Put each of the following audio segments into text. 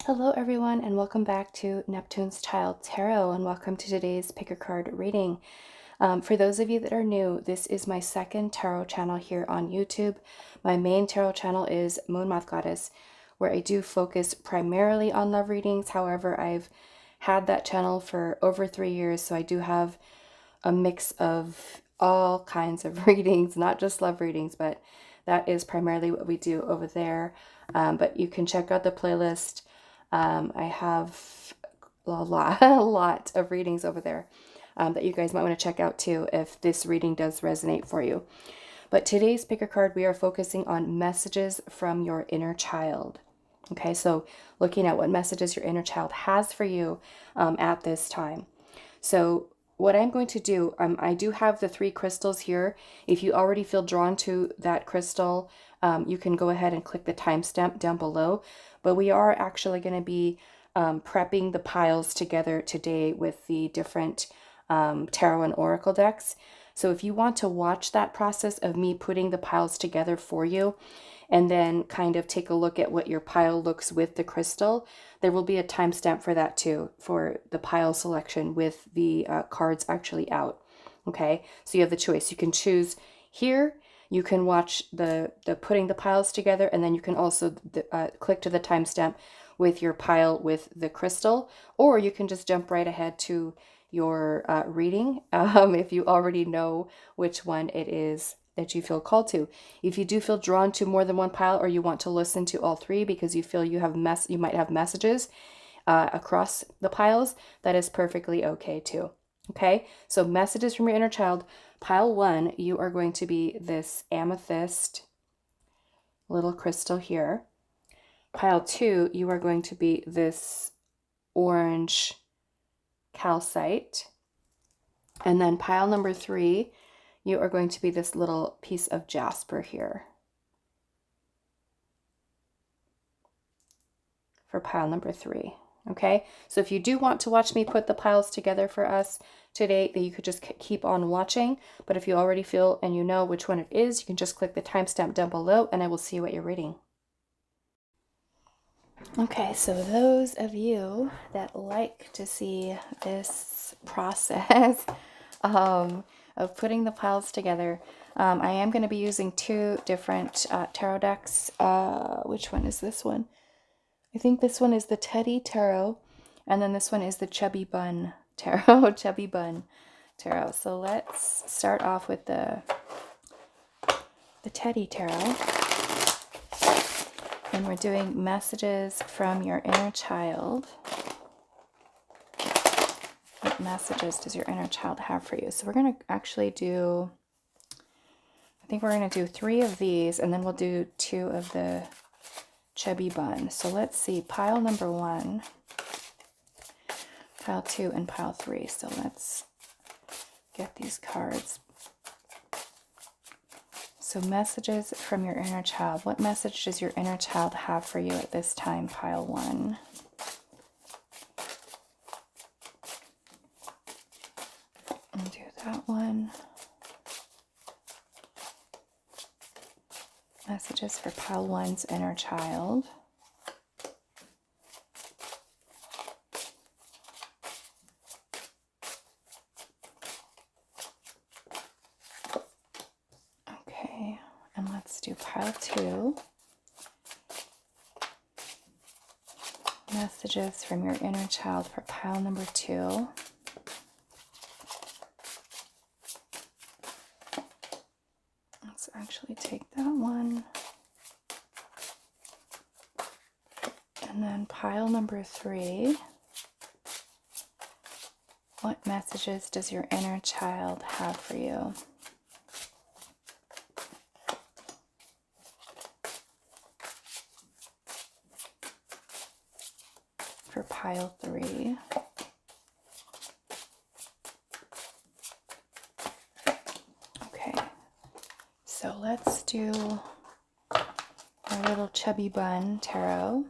Hello everyone and welcome back to Neptune's Child Tarot and welcome to today's pick a card reading. For those of you that are new, this is my second tarot channel here on YouTube. My main tarot channel is Moon Moth Goddess, where I do focus primarily on love readings. However, I've had that channel for over 3 years, so I do have a mix of all kinds of readings, not just love readings, but that is primarily what we do over there. But you can check out the playlist. I have a lot of readings over there that you guys might want to check out too if this reading does resonate for you. But today's pick a card, we are focusing on messages from your inner child. Okay, so looking at what messages your inner child has for you at this time. So what I'm going to do, I do have the 3 crystals here. If you already feel drawn to that crystal, you can go ahead and click the timestamp down below. But we are actually going to be prepping the piles together today with the different tarot and oracle decks. So if you want to watch that process of me putting the piles together for you, and then kind of take a look at what your pile looks with the crystal, there will be a timestamp for that too, for the pile selection with the cards actually out. Okay, so you have the choice. You can choose here. You can watch the putting the piles together, and then you can also click to the timestamp with your pile with the crystal, or you can just jump right ahead to your reading if you already know which one it is that you feel called to. If you do feel drawn to more than one pile, or you want to listen to all 3 because you feel you might have messages across the piles, that is perfectly okay too. Okay, so messages from your inner child. Pile 1, you are going to be this amethyst little crystal here. Pile 2, you are going to be this orange calcite. And then pile number 3, you are going to be this little piece of jasper here for pile number 3. Okay, so if you do want to watch me put the piles together for us today, then you could just keep on watching. But if you already feel and you know which one it is, you can just click the timestamp down below and I will see what you're reading. Okay, so those of you that like to see this process of putting the piles together, I am going to be using 2 different tarot decks. Which one is this one? I think this one is the Teddy Tarot, and then this one is the Chubby Bun Tarot. Chubby Bun Tarot. So let's start off with the Teddy Tarot. And we're doing messages from your inner child. What messages does your inner child have for you? So we're going to actually do, I think we're going to do 3 of these, and then we'll do 2 of the Chubby Bun. So let's see, pile number 1, pile 2, and pile 3. So let's get these cards. So messages from your inner child. What message does your inner child have for you at this time, pile 1? And do that one. Messages for pile 1's inner child. Okay, and let's do pile 2. Messages from your inner child for pile number 2. Let's actually take that one. And then pile number 3. What messages does your inner child have for you? For pile 3. Okay, so let's do our little Chubby Bun Tarot.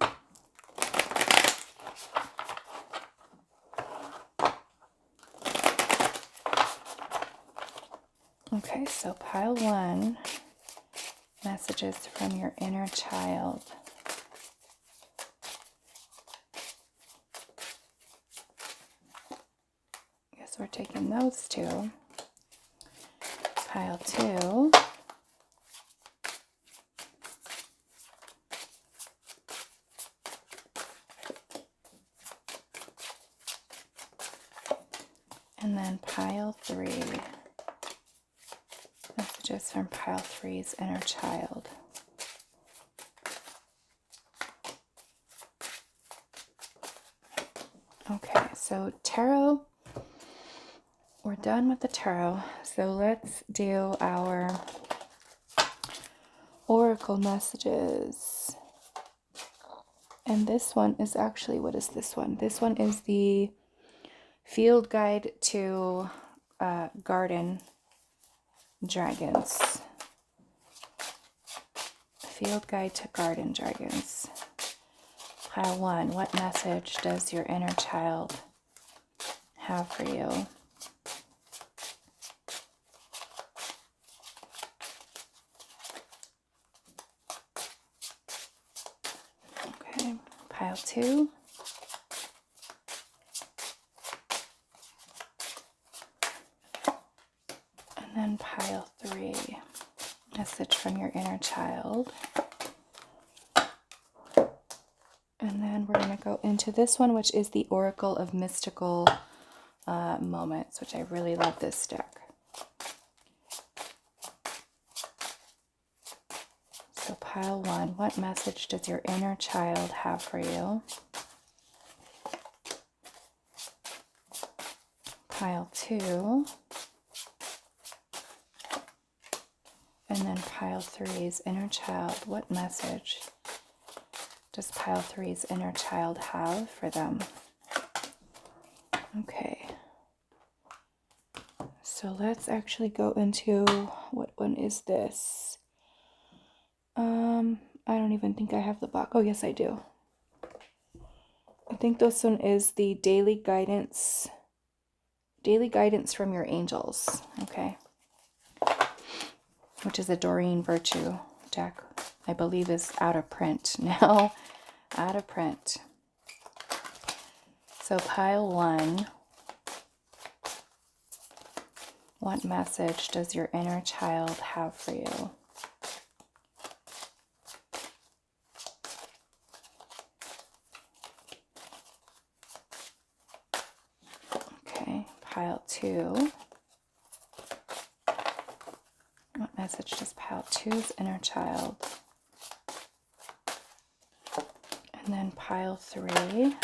Okay, so pile 1, messages from your inner child. So we're taking those two. Pile 2. And then pile 3. Messages from pile 3's inner child. Okay, so tarot. We're done with the tarot. So let's do our oracle messages. And this one is actually, what is this one? This one is the field guide to garden dragons. Field guide to garden dragons. Pile 1, what message does your inner child have for you? Okay, pile 2. And then pile 3, message from your inner child. And then we're going to go into this one, which is the Oracle of Mystical Moments, which I really love this deck. So pile 1, what message does your inner child have for you? Pile 2. And then pile 3's inner child, what message does pile 3's inner child have for them? Okay. So let's actually go into, what one is this? I don't even think I have the box. Oh, yes, I do. I think this one is the daily guidance from your angels. Okay. Which is a Doreen Virtue deck. I believe is out of print now. Out of print. So pile 1. What message does your inner child have for you? Okay, pile 2. What message does pile 2's inner child? And then pile 3.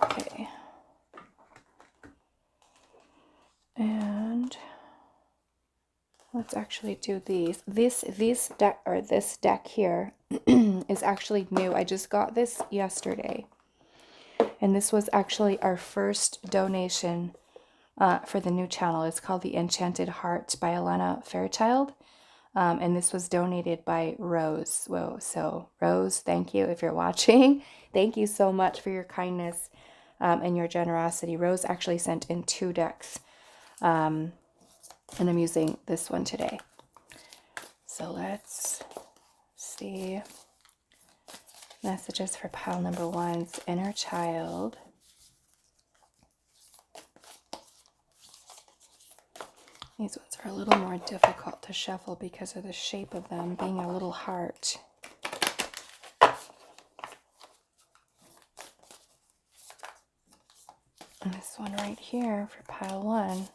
Okay. And let's actually do these. This deck here is actually new. I just got this yesterday. And this was actually our first donation for the new channel. It's called The Enchanted Heart by Alana Fairchild. And this was donated by Rose. Whoa, so Rose, thank you if you're watching. Thank you so much for your kindness and your generosity. Rose actually sent in 2 decks. And I'm using this one today. So let's see. Messages for pile number 1's inner child. These ones are a little more difficult to shuffle because of the shape of them being a little heart. And this one right here for pile 1.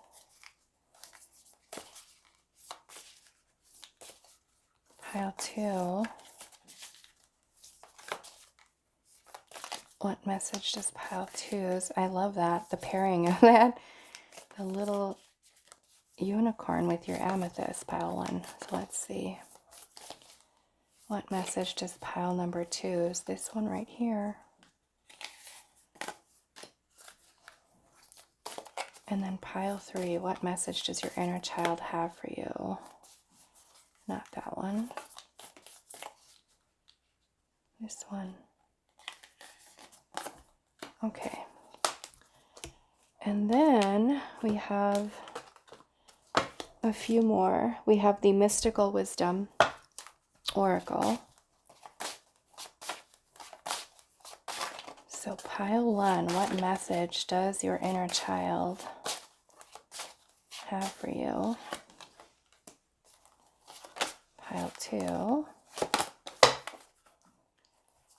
Pile 2. What message does pile 2's? I love that. The pairing of that. The little unicorn with your amethyst, pile 1. So let's see. What message does pile number 2's? This one right here. And then pile 3. What message does your inner child have for you? Not that one. This one. Okay. And then we have a few more. We have the Mystical Wisdom Oracle. So pile 1, what message does your inner child have for you? Pile 2.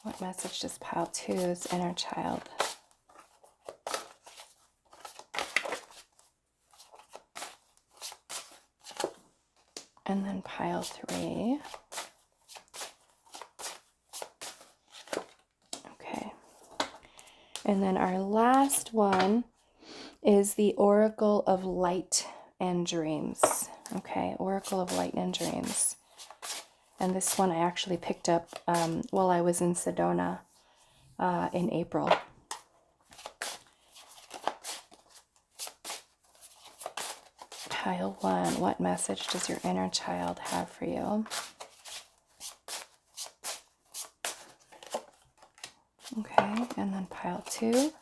What message does pile 2's inner child? And then pile 3. Okay. And then our last one is the Oracle of Light and Dreams. Okay, Oracle of Light and Dreams. And this one I actually picked up while I was in Sedona in April. Pile 1, what message does your inner child have for you? Okay, and then pile 2.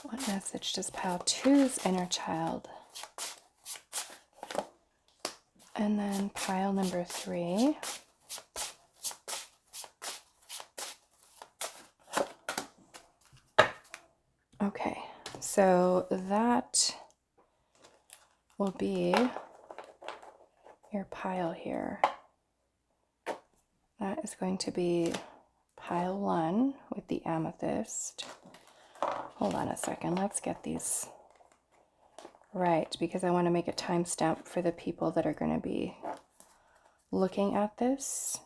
What message does pile 2's inner child? And then pile number 3. Okay, so that will be your pile here. That is going to be pile 1 with the amethyst. Hold on a second, let's get these right, because I want to make a timestamp for the people that are going to be looking at this,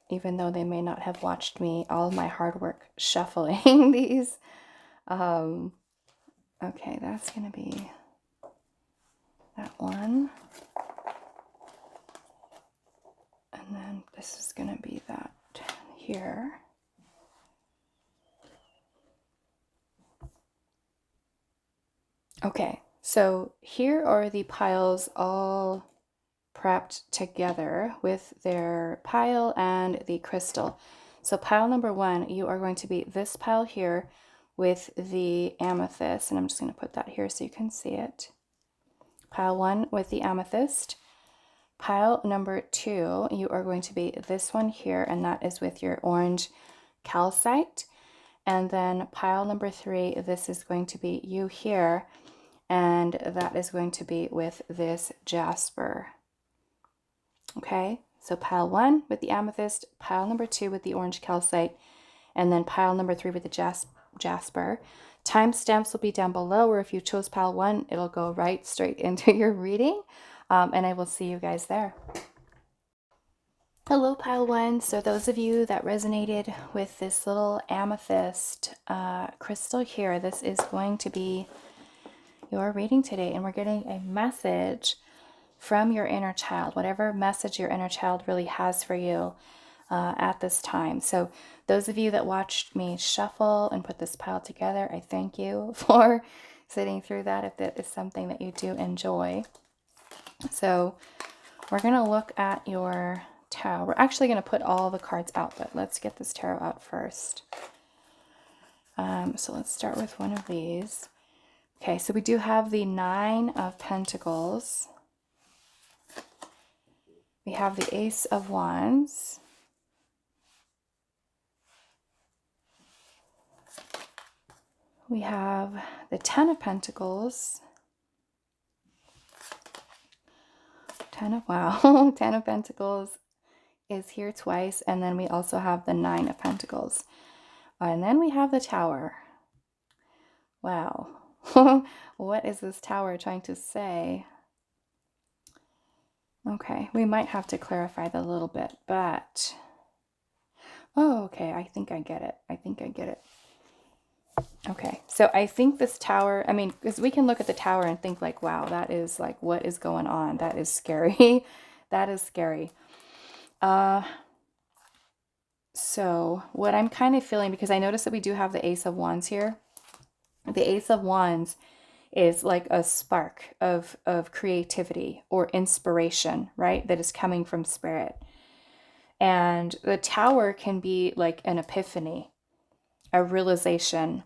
even though they may not have watched me, all of my hard work shuffling these. Okay, that's going to be that one. And then this is going to be that here. Okay, so here are the piles all prepped together with their pile and the crystal. So pile number 1, you are going to be this pile here with the amethyst, and I'm just going to put that here so you can see it. Pile 1 with the amethyst. Pile number 2, you are going to be this one here, and that is with your orange calcite. And then pile number 3, this is going to be you here, and that is going to be with this jasper. Okay, so pile 1 with the amethyst, pile number 2 with the orange calcite, and then pile number 3 with the jasper. Timestamps will be down below, or if you chose pile 1, it'll go right straight into your reading, and I will see you guys there. Hello, pile 1. So those of you that resonated with this little amethyst crystal here, this is going to be your reading today, and we're getting a message from your inner child, whatever message your inner child really has for you at this time. So those of you that watched me shuffle and put this pile together, I thank you for sitting through that if that is something that you do enjoy. So we're going to look at your tarot. We're actually going to put all the cards out, but let's get this tarot out first. So let's start with one of these. Okay, so we do have the 9 of Pentacles. We have the Ace of Wands. We have the 10 of Pentacles. 10 of Pentacles is here twice, and then we also have the 9 of Pentacles. And then we have the Tower. Wow. What is this Tower trying to say? Okay, we might have to clarify that a little bit, but... Oh, okay, I think I get it. Okay, so I think this Tower, I mean, because we can look at the Tower and think like, wow, that is like, what is going on? That is scary. That is scary. So what I'm kind of feeling, because I noticed that we do have the Ace of Wands here. The Ace of Wands is like a spark of creativity or inspiration, right? That is coming from spirit. And the Tower can be like an epiphany, a realization.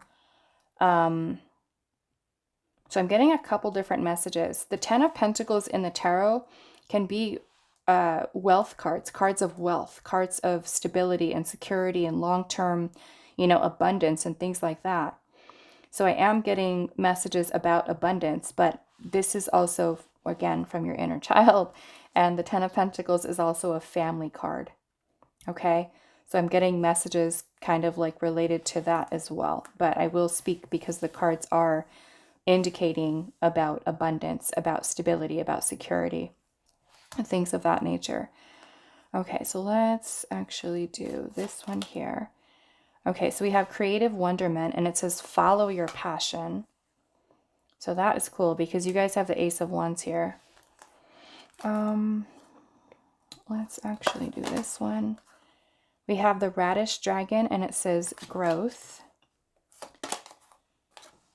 So I'm getting a couple different messages. The Ten of Pentacles in the tarot can be wealth cards, cards of wealth, cards of stability and security and long-term, abundance and things like that. So I am getting messages about abundance, but this is also, again, from your inner child. And the Ten of Pentacles is also a family card. Okay. So I'm getting messages kind of like related to that as well. But I will speak because the cards are indicating about abundance, about stability, about security, things of that nature. Okay, so let's actually do this one here. Okay, so we have creative wonderment, and it says follow your passion. So that is cool because you guys have the Ace of Wands here. Let's actually do this one. We have the radish dragon, and it says growth.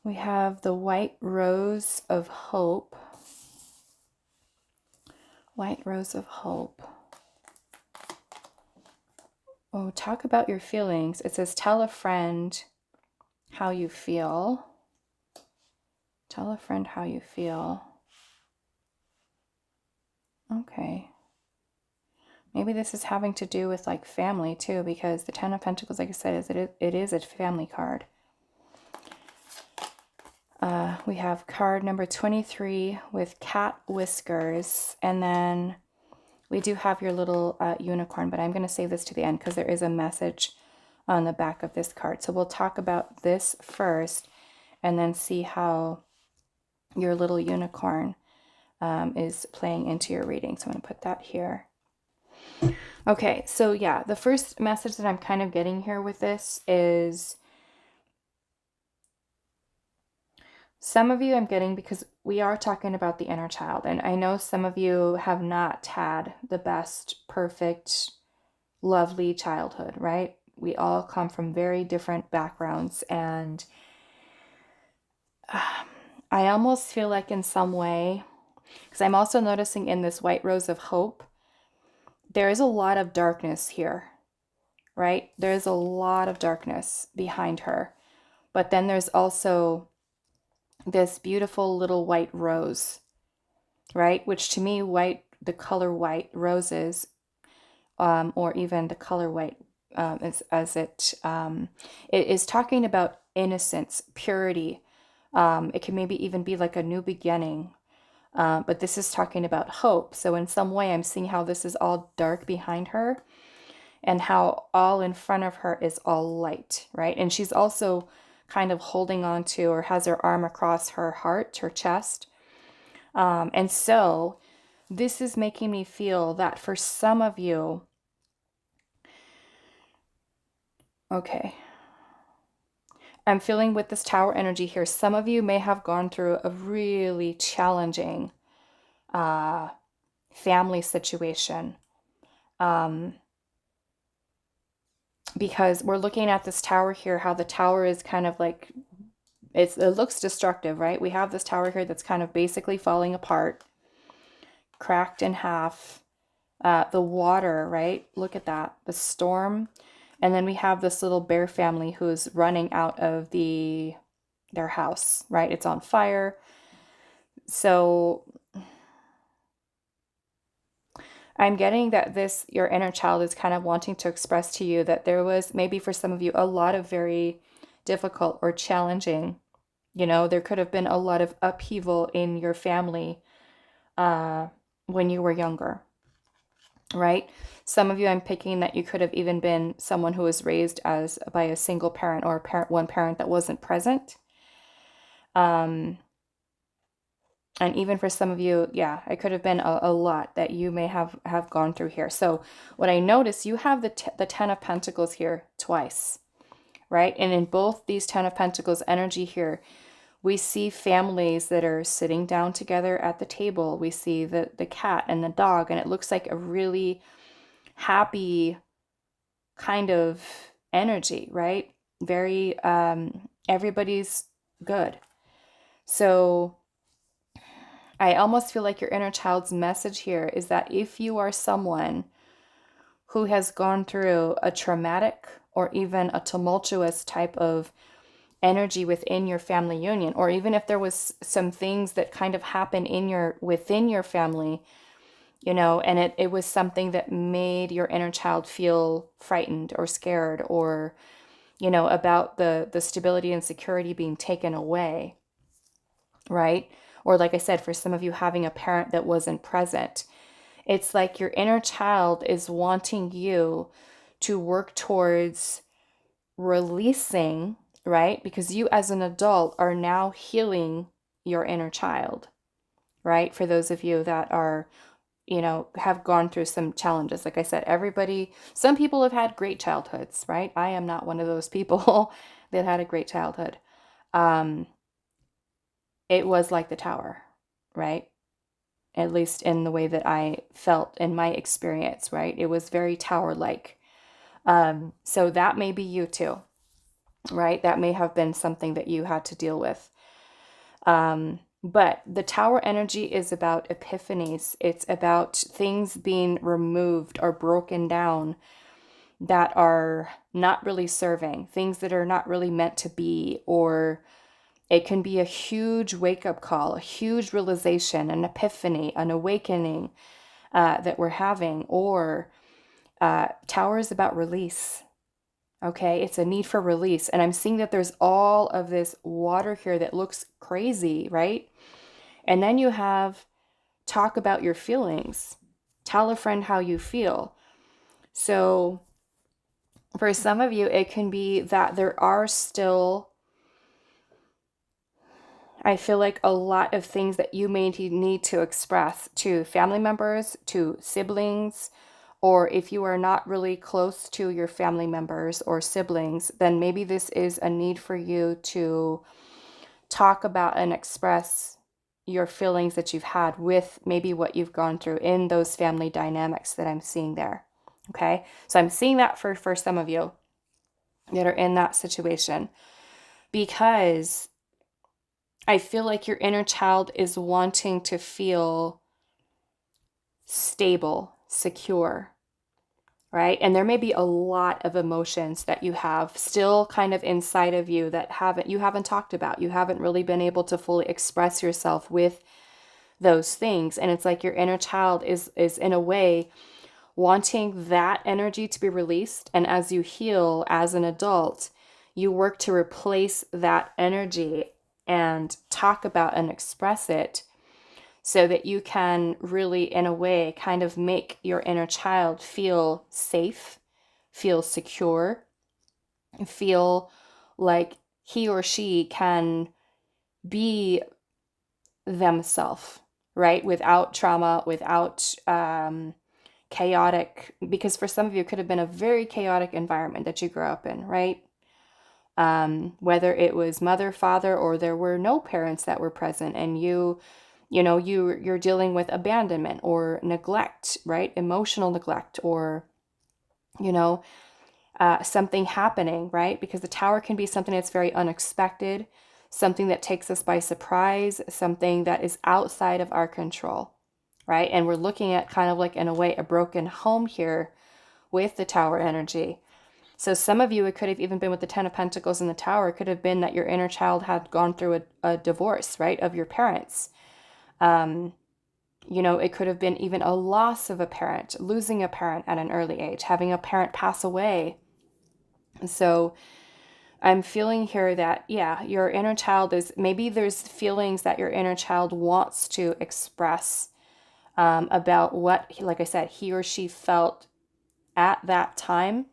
We have the white rose of hope. White rose of hope. Oh, talk about your feelings. It says tell a friend how you feel. Tell a friend how you feel. Okay. Maybe this is having to do with like family too, because the Ten of Pentacles, like I said, it is a family card. We have card number 23 with cat whiskers, and then we do have your little unicorn, but I'm going to save this to the end because there is a message on the back of this card. So we'll talk about this first and then see how your little unicorn is playing into your reading. So I'm going to put that here. Okay, so yeah, the first message that I'm kind of getting here with this is some of you I'm getting because we are talking about the inner child. And I know some of you have not had the best, perfect, lovely childhood, right? We all come from very different backgrounds. And I almost feel like in some way, because I'm also noticing in this white rose of hope, there is a lot of darkness here, right? There's a lot of darkness behind her. But then there's also this beautiful little white rose, right? Which to me, white, the color white roses, or even the color white, it is talking about innocence, purity. It can maybe even be like a new beginning. But this is talking about hope. So in some way, I'm seeing how this is all dark behind her and how all in front of her is all light, right? And she's also kind of holding on to or has her arm across her heart, her chest. And so this is making me feel that for some of you, okay, I'm feeling with this tower energy here, some of you may have gone through a really challenging family situation. Because we're looking at this tower here, how the tower is kind of like, it looks destructive, right? We have this tower here that's kind of basically falling apart, cracked in half. The water, right? Look at that, the storm. And then we have this little bear family who's running out of their house, right? It's on fire. So I'm getting that your inner child is kind of wanting to express to you that there was maybe for some of you a lot of very difficult or challenging, there could have been a lot of upheaval in your family when you were younger, right? Some of you, I'm picking that you could have even been someone who was raised by a single parent or one parent that wasn't present. And even for some of you, yeah, it could have been a lot that you may have gone through here. So what I notice, you have the Ten of Pentacles here twice, right? And in both these Ten of Pentacles energy here, we see families that are sitting down together at the table. We see the cat and the dog, and it looks like a really happy kind of energy, right? Very, everybody's good. So I almost feel like your inner child's message here is that if you are someone who has gone through a traumatic or even a tumultuous type of energy within your family union, or even if there was some things that kind of happen within your family, and it was something that made your inner child feel frightened or scared, or about the stability and security being taken away, right? Or like I said, for some of you, having a parent that wasn't present. It's like your inner child is wanting you to work towards releasing, right? Because you as an adult are now healing your inner child, right? For those of you that are, have gone through some challenges. Like I said, some people have had great childhoods, right? I am not one of those people that had a great childhood. It was like the tower, right? At least in the way that I felt in my experience, right? It was very tower-like. So that may be you too, right? That may have been something that you had to deal with. But the tower energy is about epiphanies. It's about things being removed or broken down that are not really serving, things that are not really meant to be, or it can be a huge wake-up call, a huge realization, an epiphany, an awakening that we're having, or tower is about release. Okay, it's a need for release. And I'm seeing that there's all of this water here that looks crazy, right? And then you have talk about your feelings. Tell a friend how you feel. So for some of you, it can be that there are still, I feel like, a lot of things that you may need to express to family members, to siblings, or if you are not really close to your family members or siblings, then maybe this is a need for you to talk about and express your feelings that you've had with maybe what you've gone through in those family dynamics that I'm seeing there. Okay, so I'm seeing that for some of you that are in that situation, because I feel like your inner child is wanting to feel stable, secure, right? And there may be a lot of emotions that you have still kind of inside of you that you haven't talked about. You haven't really been able to fully express yourself with those things. And it's like your inner child is in a way wanting that energy to be released. And as you heal as an adult, you work to replace that energy and talk about and express it, so that you can really, in a way, kind of make your inner child feel safe, feel secure, feel like he or she can be themselves, right? Without trauma, without chaotic, because for some of you, it could have been a very chaotic environment that you grew up in, right? Whether it was mother, father, or there were no parents that were present, and you're dealing with abandonment or neglect, right? Emotional neglect, or something happening, right? Because the tower can be something that's very unexpected, something that takes us by surprise, something that is outside of our control, right? And we're looking at kind of like, in a way, a broken home here with the tower energy. So some of you, it could have even been with the Ten of Pentacles in the tower. It could have been that your inner child had gone through a divorce, right, of your parents. It could have been even a loss of a parent, losing a parent at an early age, having a parent pass away. So I'm feeling here that, yeah, your inner child maybe there's feelings that your inner child wants to express about what, like I said, he or she felt at that time.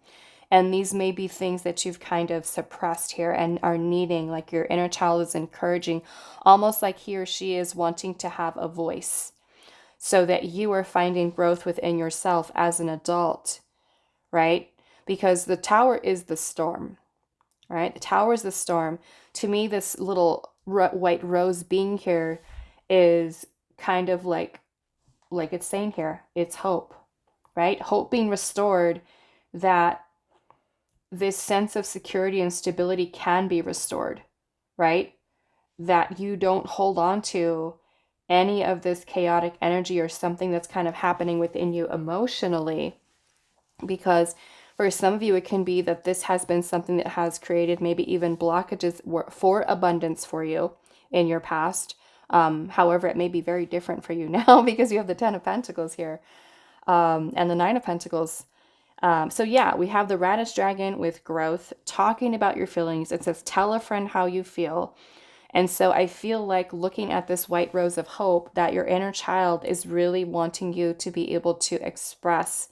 And these may be things that you've kind of suppressed here and are needing, like your inner child is encouraging, almost like he or she is wanting to have a voice, so that you are finding growth within yourself as an adult, right? Because the tower is the storm, right? The tower is the storm. To me, this little white rose being here is kind of like it's saying here, it's hope, right? Hope being restored, that this sense of security and stability can be restored, right? That you don't hold on to any of this chaotic energy or something that's kind of happening within you emotionally, because For some of you, it can be that this has been something that has created maybe even blockages for abundance for you in your past. However, it may be very different for you now because you have the Ten of Pentacles here, and the Nine of Pentacles. So yeah, we have the Radish Dragon with growth, talking about your feelings. It says, tell a friend how you feel. And so I feel like looking at this white rose of hope, that your inner child is really wanting you to be able to express,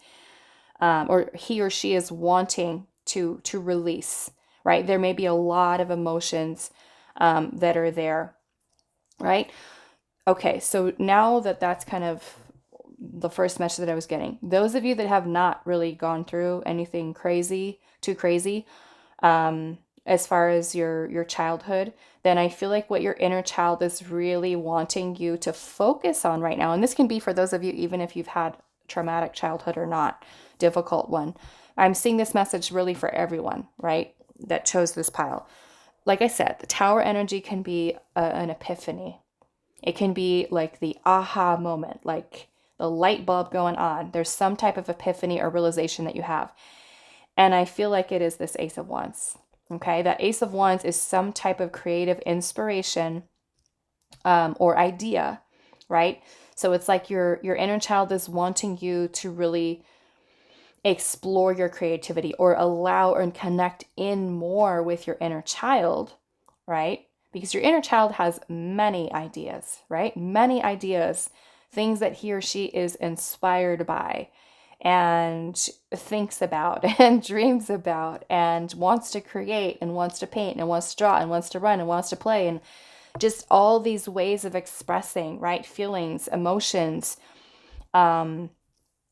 or he or she is wanting to release, right? There may be a lot of emotions that are there, right? Okay, so now that that's kind of the first message that I was getting, those of you that have not really gone through anything too crazy, as far as your childhood, then I feel like what your inner child is really wanting you to focus on right now, and this can be for those of you, even if you've had traumatic childhood or not, difficult one. I'm seeing this message really for everyone, right, that chose this pile. Like I said, the Tower energy can be an epiphany. It can be like the aha moment, like the light bulb going on. There's some type of epiphany or realization that you have. And I feel like it is this Ace of Wands. Okay, that Ace of Wands is some type of creative inspiration, or idea, right? So it's like your inner child is wanting you to really explore your creativity, or allow and connect in more with your inner child, right? Because your inner child has many ideas, right? Many ideas, things that he or she is inspired by and thinks about and dreams about and wants to create and wants to paint and wants to draw and wants to run and wants to play, and just all these ways of expressing, right? Feelings, emotions.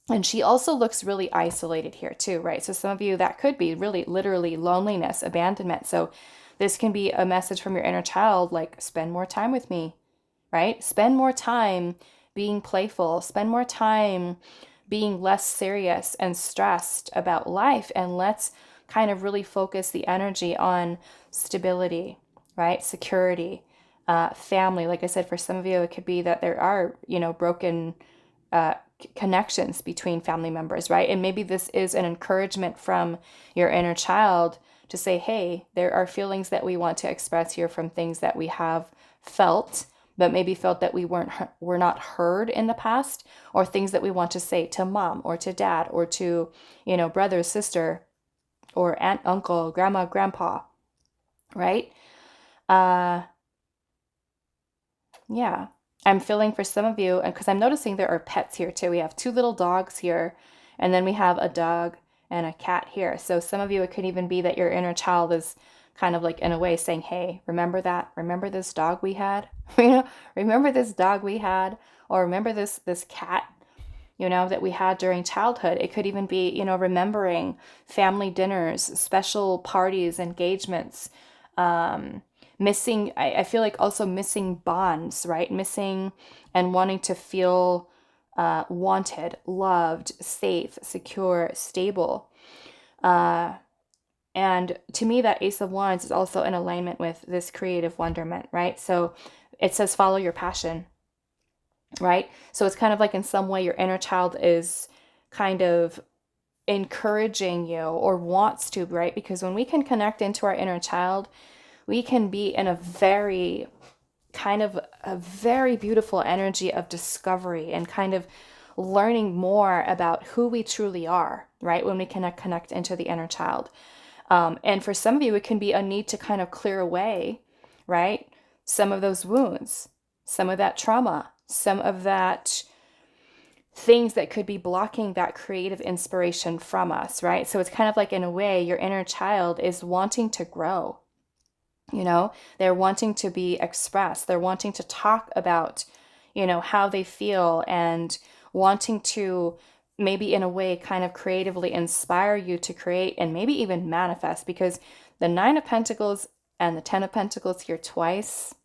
And she also looks really isolated here too, right? So some of you, that could be really literally loneliness, abandonment. So this can be a message from your inner child, like, spend more time with me, right? Spend more time being playful, spend more time being less serious and stressed about life, and let's kind of really focus the energy on stability, right? Security, family. Like I said, for some of you, it could be that there are, broken connections between family members, right? And maybe this is an encouragement from your inner child to say, hey, there are feelings that we want to express here from things that we have felt, but maybe felt that were not heard in the past, or things that we want to say to mom or to dad or to, brother, sister, or aunt, uncle, grandma, grandpa, right? Yeah. I'm feeling for some of you, and because I'm noticing there are pets here too. We have two little dogs here, and then we have a dog and a cat here. So some of you, it could even be that your inner child is kind of like, in a way, saying, hey, remember that? Remember this dog we had? Remember this dog we had? Or remember this cat, that we had during childhood? It could even be, remembering family dinners, special parties, engagements, missing, I feel like also missing bonds, right? Missing and wanting to feel wanted, loved, safe, secure, stable. And to me, that Ace of Wands is also in alignment with this creative wonderment, right? So it says, follow your passion, right? So it's kind of like, in some way, your inner child is kind of encouraging you, or wants to, right? Because when we can connect into our inner child, we can be in a very beautiful energy of discovery and kind of learning more about who we truly are, right? When we can connect into the inner child. And for some of you, it can be a need to kind of clear away, right? Some of those wounds, some of that trauma, some of that things that could be blocking that creative inspiration from us, right? So it's kind of like, in a way, your inner child is wanting to grow. They're wanting to be expressed. They're wanting to talk about, how they feel, and wanting to, maybe in a way, kind of creatively inspire you to create and maybe even manifest, because the Nine of Pentacles and the Ten of Pentacles here twice,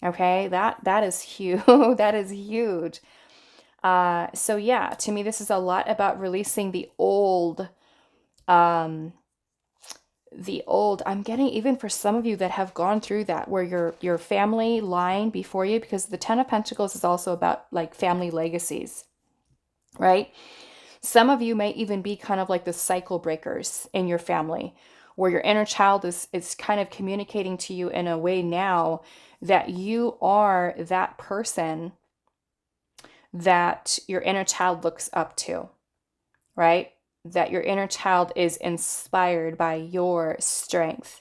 okay, that is huge. That is huge. So yeah, to me, this is a lot about releasing the old, I'm getting, even for some of you that have gone through that, where your family line before you, because the Ten of Pentacles is also about like family legacies, right? Some of you may even be kind of like the cycle breakers in your family, where your inner child is kind of communicating to you in a way now that you are that person that your inner child looks up to, right? That your inner child is inspired by your strength,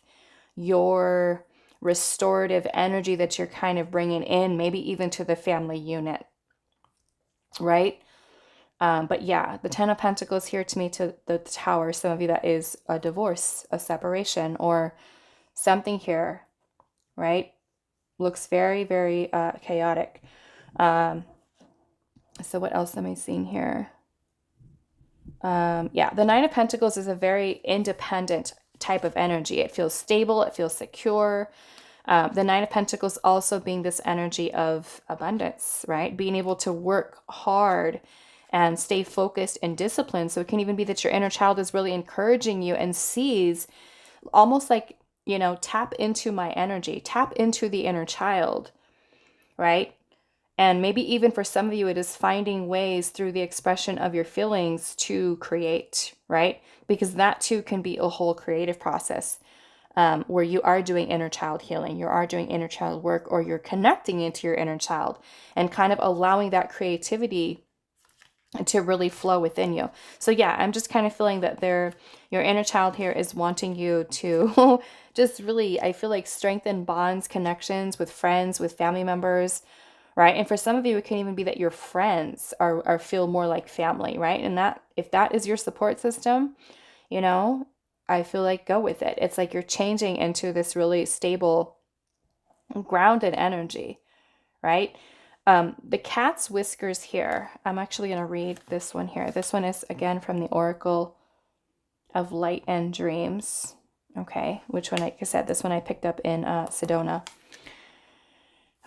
your restorative energy that you're kind of bringing in, maybe even to the family unit, right? But yeah, the Ten of Pentacles here to me, to the Tower, some of you that is a divorce, a separation, or something here, right? Looks very, very chaotic. So what else am I seeing here? Yeah, the Nine of Pentacles is a very independent type of energy. It feels stable, it feels secure. The Nine of Pentacles also being this energy of abundance, right? Being able to work hard and stay focused and disciplined. So it can even be that your inner child is really encouraging you and sees almost like, you know, tap into my energy, tap into the inner child, right? And maybe even for some of you, it is finding ways through the expression of your feelings to create, right? Because that too can be a whole creative process. Where you are doing inner child healing, you are doing inner child work, or you're connecting into your inner child and kind of allowing that creativity to really flow within you. So yeah, I'm just kind of feeling that your inner child here is wanting you to just really, I feel like, strengthen bonds, connections with friends, with family members, right? And for some of you, it can even be that your friends are feel more like family, right? And that, if that is your support system, you know, I feel like go with it. It's like you're changing into this really stable, grounded energy, right? The cat's whiskers here, I'm actually going to read this one here. This one is again from the Oracle of Light and Dreams. Okay, which one, like I said, this one I picked up in Sedona.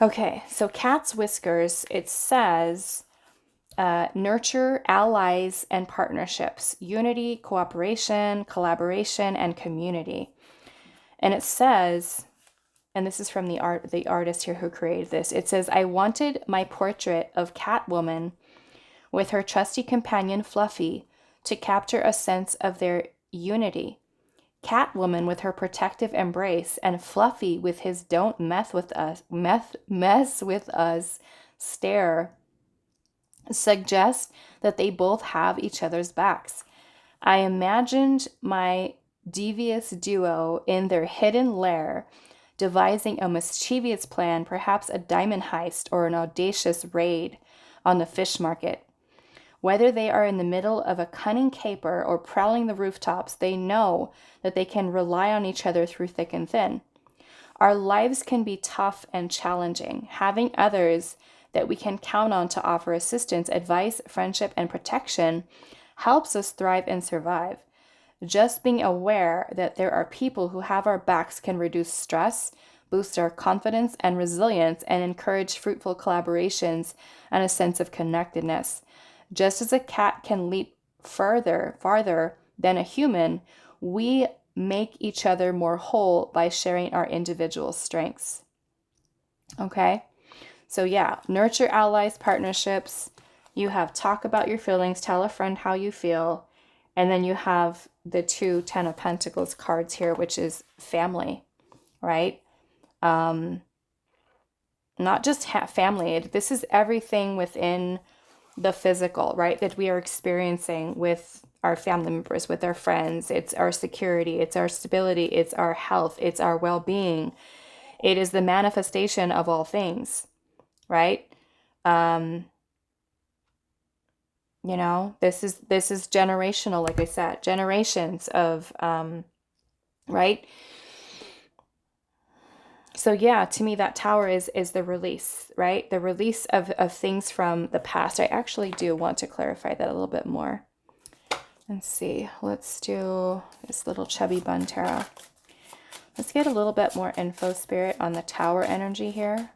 Okay, so cat's whiskers, it says, nurture allies and partnerships, unity, cooperation, collaboration, and community. And it says, and this is from the artist here who created this. It says, I wanted my portrait of Catwoman with her trusty companion Fluffy to capture a sense of their unity. Catwoman with her protective embrace, and Fluffy with his don't mess with us stare suggest that they both have each other's backs. I imagined my devious duo in their hidden lair, devising a mischievous plan, perhaps a diamond heist or an audacious raid on the fish market. Whether they are in the middle of a cunning caper or prowling the rooftops, they know that they can rely on each other through thick and thin. Our lives can be tough and challenging. Having others that we can count on to offer assistance, advice, friendship, and protection helps us thrive and survive. Just being aware that there are people who have our backs can reduce stress, boost our confidence and resilience, and encourage fruitful collaborations and a sense of connectedness. Just as a cat can leap farther than a human, we make each other more whole by sharing our individual strengths. Okay? So yeah, nurture allies, partnerships. You have talk about your feelings, tell a friend how you feel. And then you have the two Ten of Pentacles cards here, which is family, right? Not just family. This is everything within the physical, right? That we are experiencing with our family members, with our friends. It's our security, it's our stability, it's our health, it's our well-being. It is the manifestation of all things, right? You know, this is generational, like I said, generations of, right? So yeah, to me, that Tower is the release, right? The release of things from the past. I actually do want to clarify that a little bit more. Let's see. Let's do this little chubby bun tarot. Let's get a little bit more info, Spirit, on the Tower energy here.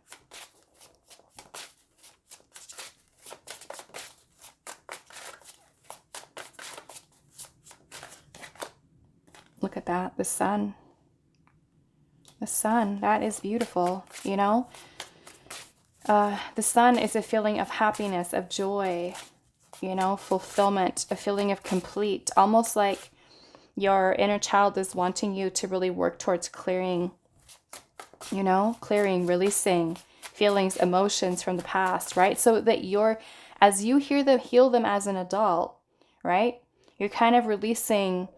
Look at that, the sun. The sun, that is beautiful, you know? The sun is a feeling of happiness, of joy, you know, fulfillment, a feeling of complete, almost like your inner child is wanting you to really work towards clearing, you know, clearing, releasing feelings, emotions from the past, right? So that as you heal them as an adult, right? You're kind of releasing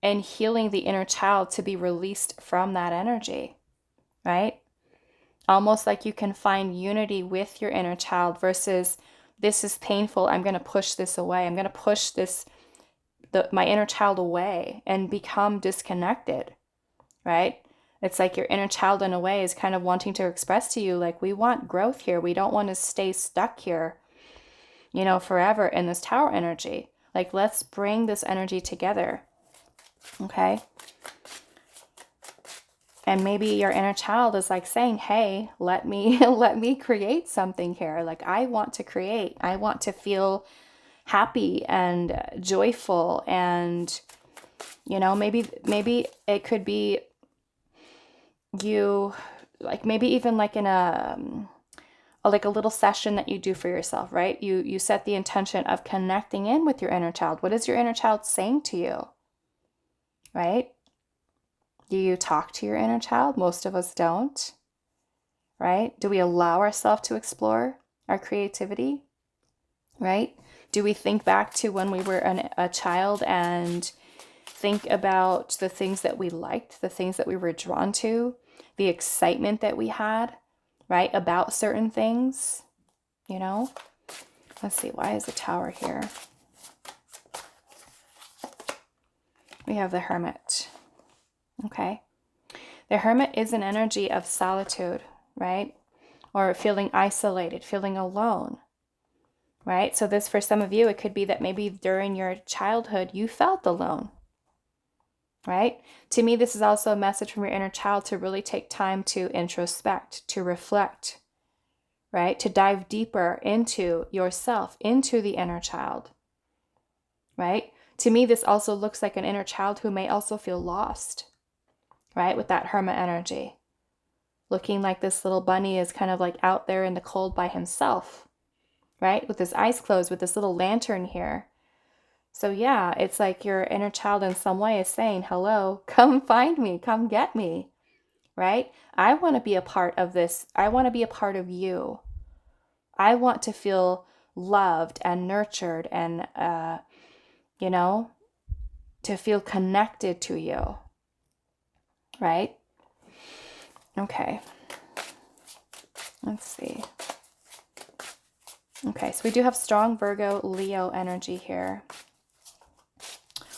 and healing the inner child to be released from that energy, right? Almost like you can find unity with your inner child versus this is painful, I'm going to push this away. I'm going to push my inner child away and become disconnected, right? It's like your inner child in a way is kind of wanting to express to you, like, we want growth here. We don't want to stay stuck here, you know, forever in this tower energy. Like, let's bring this energy together. Okay. And maybe your inner child is like saying, hey, let me create something here. Like, I want to create. I want to feel happy and joyful. And, you know, maybe it could be you, like, maybe even like in a little session that you do for yourself, right? You set the intention of connecting in with your inner child. What is your inner child saying to you, right? Do you talk to your inner child? Most of us don't, right? Do we allow ourselves to explore our creativity, right? Do we think back to when we were a child and think about the things that we liked, the things that we were drawn to, the excitement that we had, right, about certain things, you know? Let's see, why is the Tower here? We have the Hermit. Okay. The Hermit is an energy of solitude, right? Or feeling isolated, feeling alone, right? So this, for some of you, it could be that maybe during your childhood, you felt alone, right? To me, this is also a message from your inner child to really take time to introspect, to reflect, right? To dive deeper into yourself, into the inner child, right? To me, this also looks like an inner child who may also feel lost, right? With that Hermit energy, looking like this little bunny is kind of like out there in the cold by himself, right? With his eyes closed, with this little lantern here. So yeah, it's like your inner child in some way is saying, hello, come find me, come get me, right? I want to be a part of this. I want to be a part of you. I want to feel loved and nurtured and, you know, to feel connected to you, right? Okay. Let's see. Okay, so we do have strong Virgo, Leo energy here.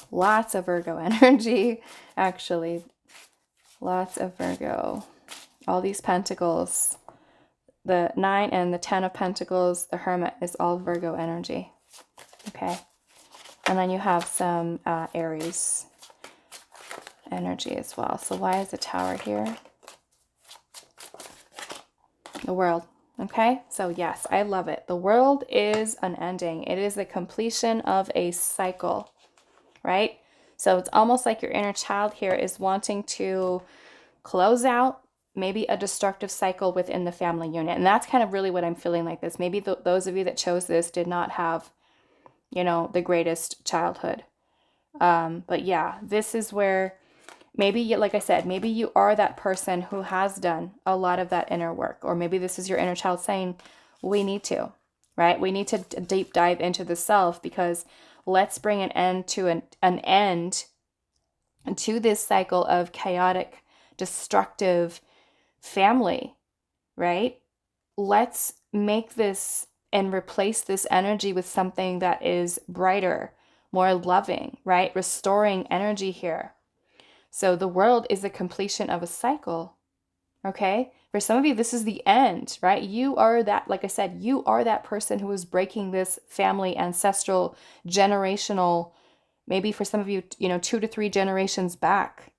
Lots of Virgo energy, actually. Lots of Virgo. All these pentacles. The 9 and the 10 of Pentacles, the Hermit is all Virgo energy. Okay. And then you have some Aries energy as well. So why is the Tower here? The World. Okay, so yes, I love it. The world is an ending. It is the completion of a cycle, right? So it's almost like your inner child here is wanting to close out maybe a destructive cycle within the family unit. And that's kind of really what I'm feeling like this. Maybe those of you that chose this did not have, you know, the greatest childhood. But yeah, this is where maybe, like I said, maybe you are that person who has done a lot of that inner work, or maybe this is your inner child saying, we need to, right? We need to deep dive into the self, because let's bring an end to an end to this cycle of chaotic, destructive family, right? Let's make this and replace this energy with something that is brighter, more loving, right? Restoring energy here. So the world is the completion of a cycle, okay? For some of you, this is the end, right? You are that, like I said, you are that person who is breaking this family, ancestral, generational, maybe for some of you, you know, 2 to 3 generations back,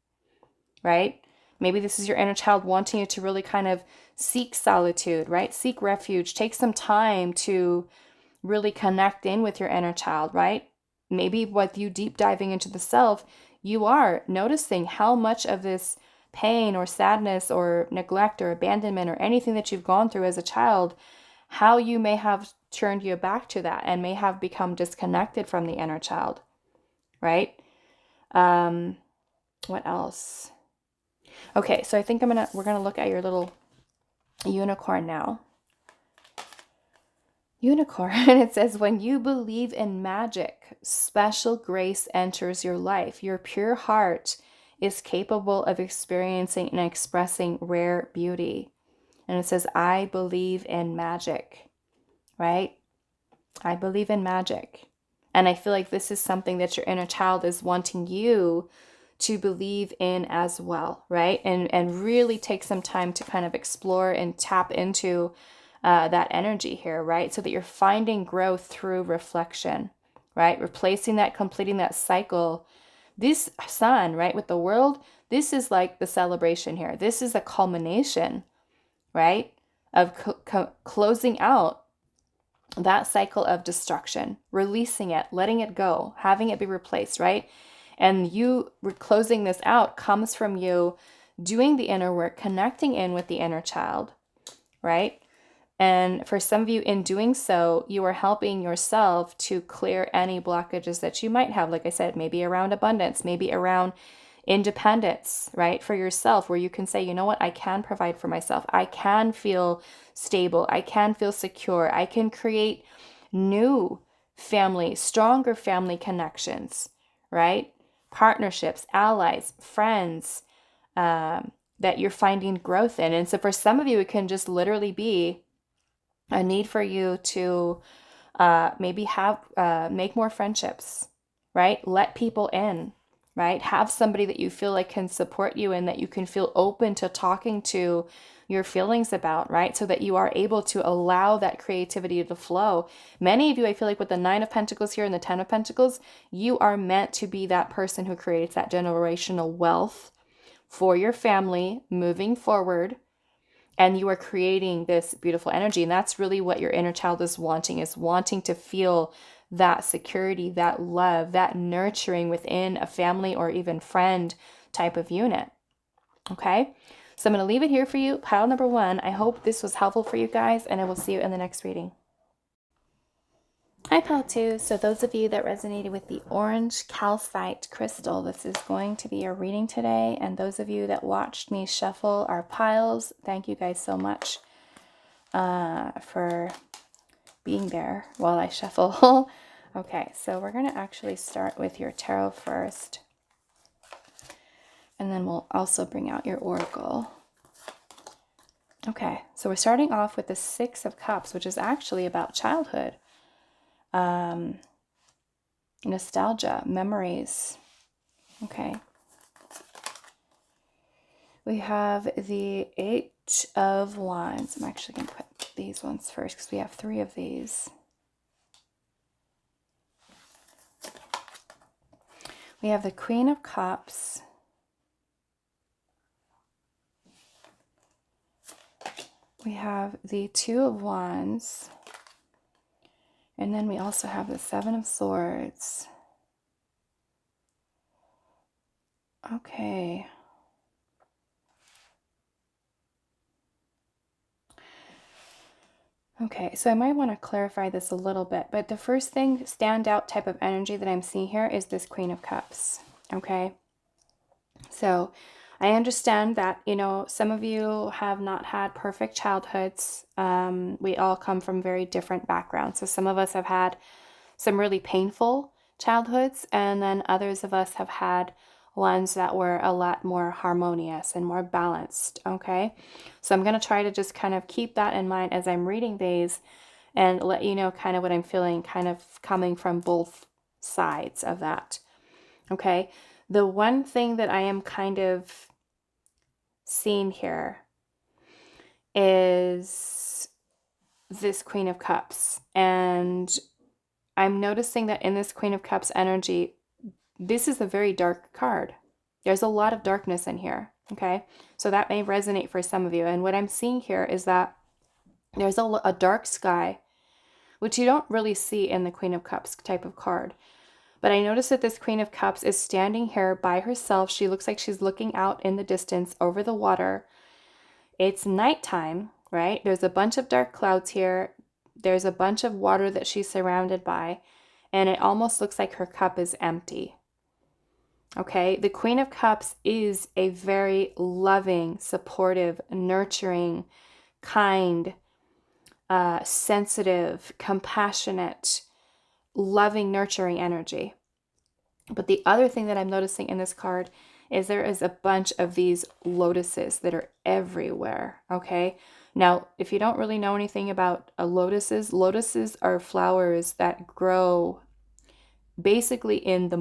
right? Maybe this is your inner child wanting you to really kind of seek solitude, right? Seek refuge. Take some time to really connect in with your inner child, right? Maybe with you deep diving into the self, you are noticing how much of this pain or sadness or neglect or abandonment or anything that you've gone through as a child, how you may have turned you back to that and may have become disconnected from the inner child, right? What else? Okay, so I think we're gonna look at your little unicorn now. Unicorn, and it says, when you believe in magic, special grace enters your life. Your pure heart is capable of experiencing and expressing rare beauty. And it says, I believe in magic, right? I believe in magic. And I feel like this is something that your inner child is wanting you to believe in as well, right? And really take some time to kind of explore and tap into that energy here, right? So that you're finding growth through reflection, right? Replacing that, completing that cycle. This sun, right, with the world, this is like the celebration here. This is a culmination, right, of closing out that cycle of destruction, releasing it, letting it go, having it be replaced, right? And you closing this out comes from you doing the inner work, connecting in with the inner child, right? And for some of you, in doing so, you are helping yourself to clear any blockages that you might have. Like I said, maybe around abundance, maybe around independence, right? For yourself, where you can say, you know what, I can provide for myself. I can feel stable. I can feel secure. I can create new family, stronger family connections, right? Partnerships, allies, friends, that you're finding growth in. And so for some of you, it can just literally be a need for you to maybe make more friendships, right? Let people in, right? Have somebody that you feel like can support you and that you can feel open to talking to your feelings about, right? So that you are able to allow that creativity to flow. Many of you, I feel like with the 9 of Pentacles here and the 10 of Pentacles, you are meant to be that person who creates that generational wealth for your family moving forward. And you are creating this beautiful energy. And that's really what your inner child is wanting to feel that security, that love, that nurturing within a family or even friend type of unit. Okay, so I'm going to leave it here for you. Pile number 1. I hope this was helpful for you guys, and I will see you in the next reading. Hi, pile 2. So those of you that resonated with the orange calcite crystal, this is going to be your reading today. And those of you that watched me shuffle our piles, thank you guys so much for being there while I shuffle. Okay, so we're going to actually start with your tarot first. And then we'll also bring out your oracle. Okay, so we're starting off with the 6 of Cups, which is actually about childhood. Nostalgia, memories. Okay. We have the 8 of Wands. I'm actually going to put these ones first because we have 3 of these. We have the Queen of Cups. We have the 2 of Wands. And then we also have the 7 of Swords. Okay. Okay, so I might want to clarify this a little bit, but the first thing, standout type of energy that I'm seeing here is this Queen of Cups. Okay. So I understand that, you know, some of you have not had perfect childhoods. We all come from very different backgrounds. So some of us have had some really painful childhoods, and then others of us have had ones that were a lot more harmonious and more balanced. Okay. So I'm going to try to just kind of keep that in mind as I'm reading these and let you know kind of what I'm feeling, kind of coming from both sides of that. Okay. The one thing that I am kind of seeing here is this Queen of Cups. And I'm noticing that in this Queen of Cups energy, this is a very dark card. There's a lot of darkness in here. Okay. So that may resonate for some of you. And what I'm seeing here is that there's a dark sky, which you don't really see in the Queen of Cups type of card. But I notice that this Queen of Cups is standing here by herself. She looks like she's looking out in the distance over the water. It's nighttime, right? There's a bunch of dark clouds here. There's a bunch of water that she's surrounded by, and it almost looks like her cup is empty. Okay, the Queen of Cups is a very loving, supportive, nurturing, kind, sensitive, compassionate, loving, nurturing energy. But the other thing that I'm noticing in this card is there is a bunch of these lotuses that are everywhere, okay? Now, if you don't really know anything about lotuses are flowers that grow basically in the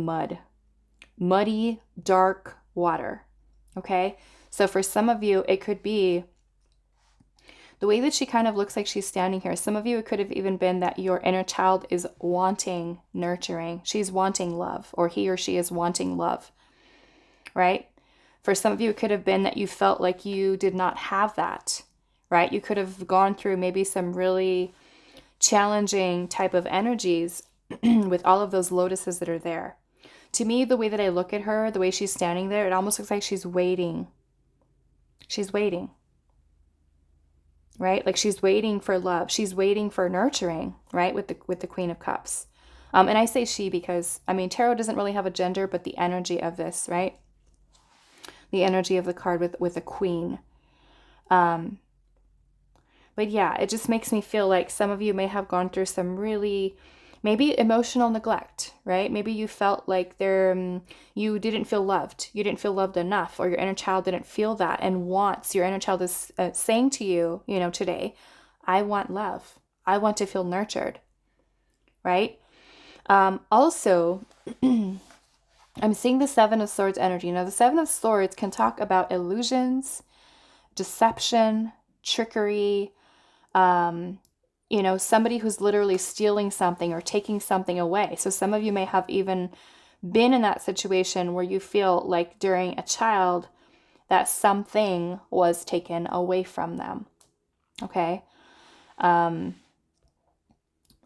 muddy, dark water, okay? So for some of you, it could be the way that she kind of looks like she's standing here. Some of you, it could have even been that your inner child is wanting nurturing. She's wanting love, or he or she is wanting love, right? For some of you, it could have been that you felt like you did not have that, right? You could have gone through maybe some really challenging type of energies with all of those lotuses that are there. To me, the way that I look at her, the way she's standing there, it almost looks like she's waiting. She's waiting. Right? Like she's waiting for love. She's waiting for nurturing, right? With the Queen of Cups. And I say she because, I mean, tarot doesn't really have a gender, but the energy of this, right? The energy of the card with a queen. But yeah, it just makes me feel like some of you may have gone through some really, maybe emotional neglect, right? Maybe you felt like you didn't feel loved. You didn't feel loved enough, or your inner child didn't feel that and wants, your inner child is saying to you, today, I want love. I want to feel nurtured, right? Also, I'm seeing the Seven of Swords energy. Now, the Seven of Swords can talk about illusions, deception, trickery, somebody who's literally stealing something or taking something away. So some of you may have even been in that situation where you feel like during a child that something was taken away from them. Okay?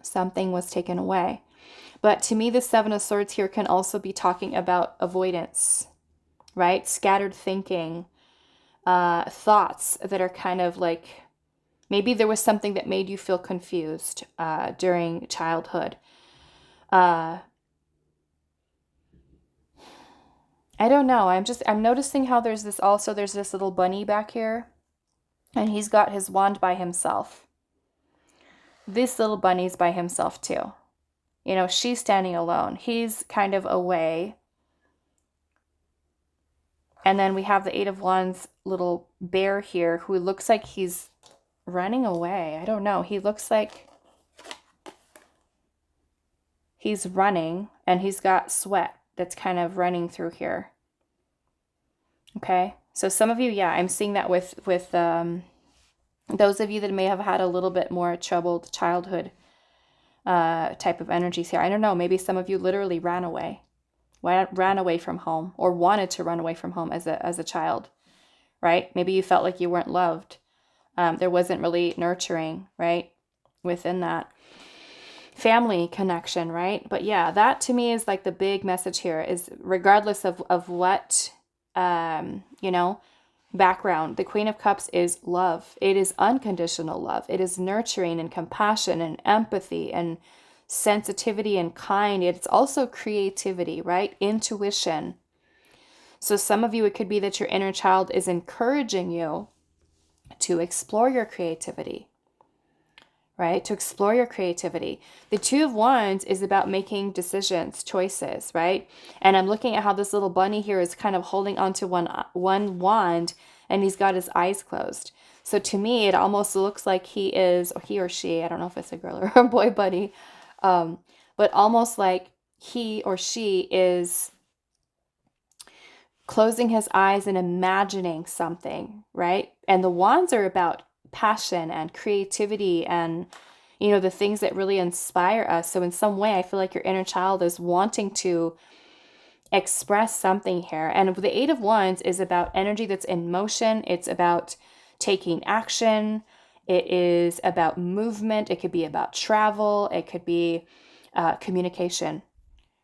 Something was taken away. But to me, the Seven of Swords here can also be talking about avoidance, right? Scattered thinking, thoughts that are kind of like, maybe there was something that made you feel confused during childhood. I don't know. I'm noticing how there's this little bunny back here, and he's got his wand by himself. This little bunny's by himself too. She's standing alone. He's kind of away. And then we have the Eight of Wands little bear here who looks like he's running away. I don't know. He looks like he's running, and he's got sweat that's kind of running through here. Okay. So some of you, yeah, I'm seeing that with those of you that may have had a little bit more troubled childhood type of energies here. I don't know. Maybe some of you literally ran away from home, or wanted to run away from home as a child, right? Maybe you felt like you weren't loved. There wasn't really nurturing, right? Within that family connection, right? But yeah, that to me is like the big message here is, regardless of what, background, the Queen of Cups is love. It is unconditional love. It is nurturing and compassion and empathy and sensitivity and kind. It's also creativity, right? Intuition. So some of you, it could be that your inner child is encouraging you to explore your creativity, right? To explore your creativity. The Two of Wands is about making decisions, choices, right? And I'm looking at how this little bunny here is kind of holding onto one wand, and he's got his eyes closed. So to me, it almost looks like he or she, I don't know if it's a girl or a boy bunny, but almost like he or she is closing his eyes and imagining something, right? And the wands are about passion and creativity and, the things that really inspire us. So in some way, I feel like your inner child is wanting to express something here. And the Eight of Wands is about energy that's in motion. It's about taking action. It is about movement. It could be about travel. It could be communication,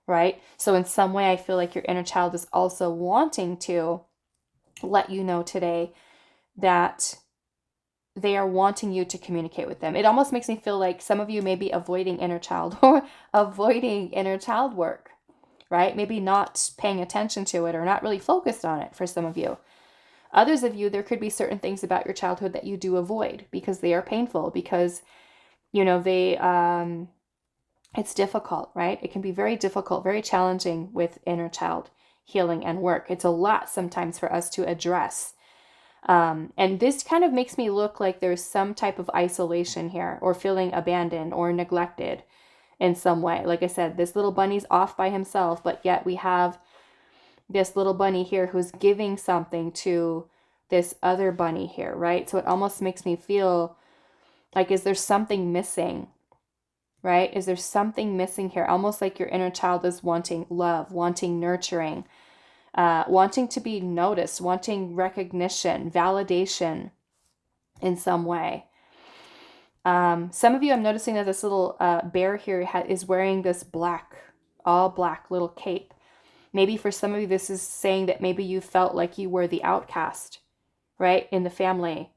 right? So in some way, I feel like your inner child is also wanting to let you know today that they are wanting you to communicate with them. It almost makes me feel like some of you may be avoiding inner child or avoiding inner child work, right? Maybe not paying attention to it or not really focused on it for some of you. Others of you, there could be certain things about your childhood that you do avoid because they are painful, because, it's difficult, right? It can be very difficult, very challenging with inner child healing and work. It's a lot sometimes for us to address. And this kind of makes me look like there's some type of isolation here, or feeling abandoned or neglected in some way. Like I said, this little bunny's off by himself, but yet we have this little bunny here who's giving something to this other bunny here, right? So it almost makes me feel like, is there something missing, right? Is there something missing here? Almost like your inner child is wanting love, wanting nurturing, wanting to be noticed, wanting recognition, validation in some way. Some of you, I'm noticing that this little bear here is wearing this all black little cape. Maybe for some of you, this is saying that maybe you felt like you were the outcast, right, in the family.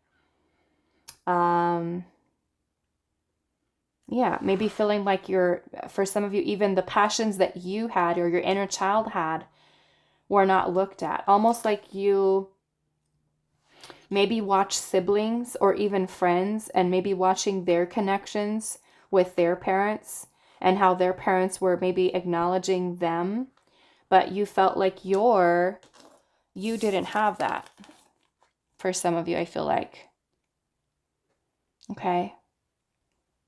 Yeah, maybe feeling like for some of you, even the passions that you had or your inner child had were not looked at. Almost like you maybe watch siblings or even friends, and maybe watching their connections with their parents and how their parents were maybe acknowledging them, but you felt like you didn't have that. For some of you, I feel like. Okay.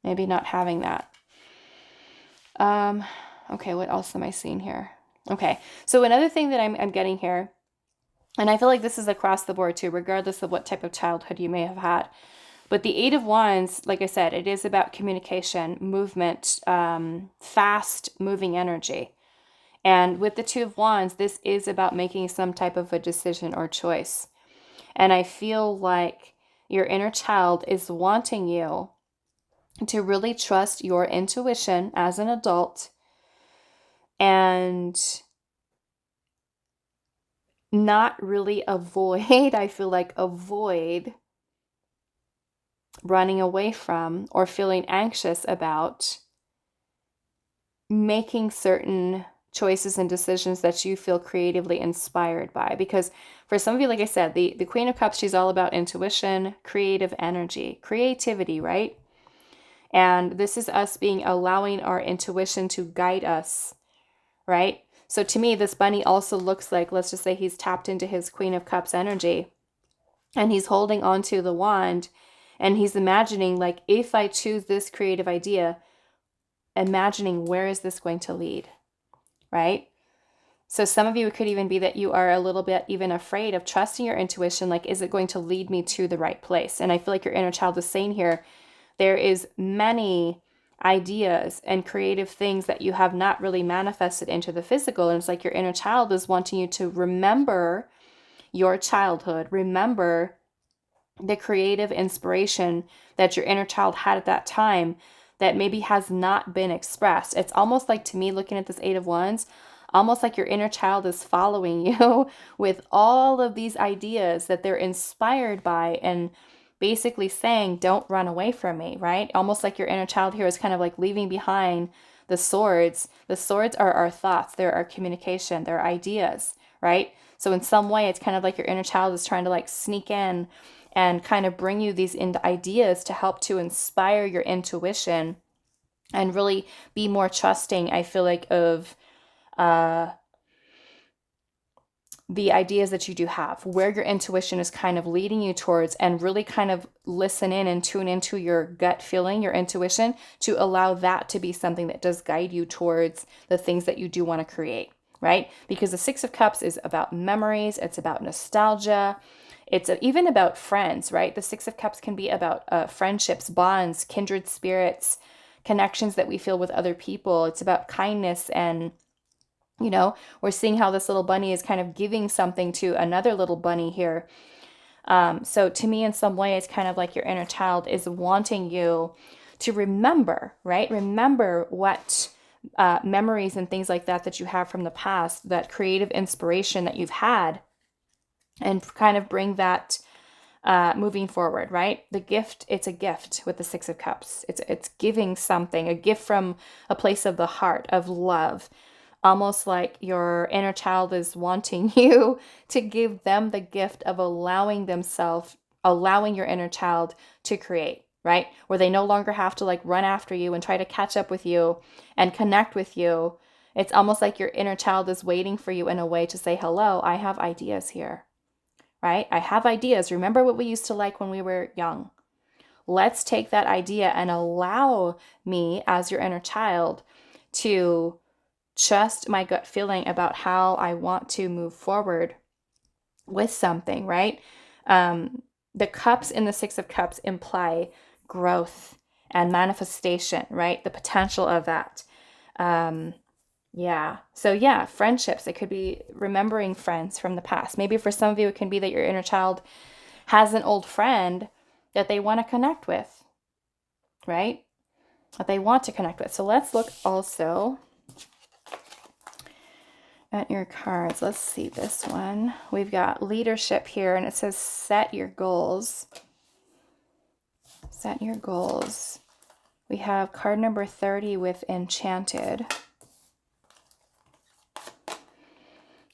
Maybe not having that. Okay, what else am I seeing here? Okay, so another thing that I'm getting here, and I feel like this is across the board too, regardless of what type of childhood you may have had. But the Eight of Wands, like I said, it is about communication, movement, fast moving energy. And with the Two of Wands, this is about making some type of a decision or choice. And I feel like your inner child is wanting you to really trust your intuition as an adult and not really avoid, I feel like avoid running away from or feeling anxious about making certain choices and decisions that you feel creatively inspired by. Because for some of you, like I said, the Queen of Cups, she's all about intuition, creative energy, creativity, right? And this is us allowing our intuition to guide us, right? So to me, this bunny also looks like, let's just say he's tapped into his Queen of Cups energy and he's holding onto the wand and he's imagining, like, if I choose this creative idea, imagining where is this going to lead, right? So some of you, it could even be that you are a little bit even afraid of trusting your intuition. Like, is it going to lead me to the right place? And I feel like your inner child is saying here, there is many ideas and creative things that you have not really manifested into the physical. And it's like your inner child is wanting you to remember your childhood, remember the creative inspiration that your inner child had at that time that maybe has not been expressed. It's almost like, to me, looking at this Eight of Wands, almost like your inner child is following you with all of these ideas that they're inspired by and basically saying, don't run away from me, right? Almost like your inner child here is kind of like leaving behind the swords. The swords are our thoughts, they're our communication, they're ideas, right? So in some way, it's kind of like your inner child is trying to like sneak in and kind of bring you these ideas to help to inspire your intuition and really be more trusting, I feel like, of the ideas that you do have, where your intuition is kind of leading you towards, and really kind of listen in and tune into your gut feeling, your intuition, to allow that to be something that does guide you towards the things that you do want to create, right? Because the Six of Cups is about memories, it's about nostalgia, it's even about friends, right? The Six of Cups can be about friendships, bonds, kindred spirits, connections that we feel with other people. It's about kindness, and we're seeing how this little bunny is kind of giving something to another little bunny here. So to me, in some way, it's kind of like your inner child is wanting you to remember, right? Remember what memories and things like that you have from the past, that creative inspiration that you've had, and kind of bring that moving forward, right? The gift, it's a gift with the Six of Cups. It's giving something, a gift from a place of the heart, of love. Almost like your inner child is wanting you to give them the gift of allowing themselves, allowing your inner child to create, right? Where they no longer have to like run after you and try to catch up with you and connect with you. It's almost like your inner child is waiting for you in a way to say, hello, I have ideas here, right? I have ideas. Remember what we used to like when we were young. Let's take that idea and allow me as your inner child to trust my gut feeling about how I want to move forward with something, right? The cups in the Six of Cups imply growth and manifestation, right? The potential of that. Yeah. So yeah, friendships. It could be remembering friends from the past. Maybe for some of you, it can be that your inner child has an old friend that they want to connect with, right? That they want to connect with. So let's look also at your cards. Let's see this one. We've got leadership here, and it says set your goals. Set your goals. We have card number 30 with enchanted.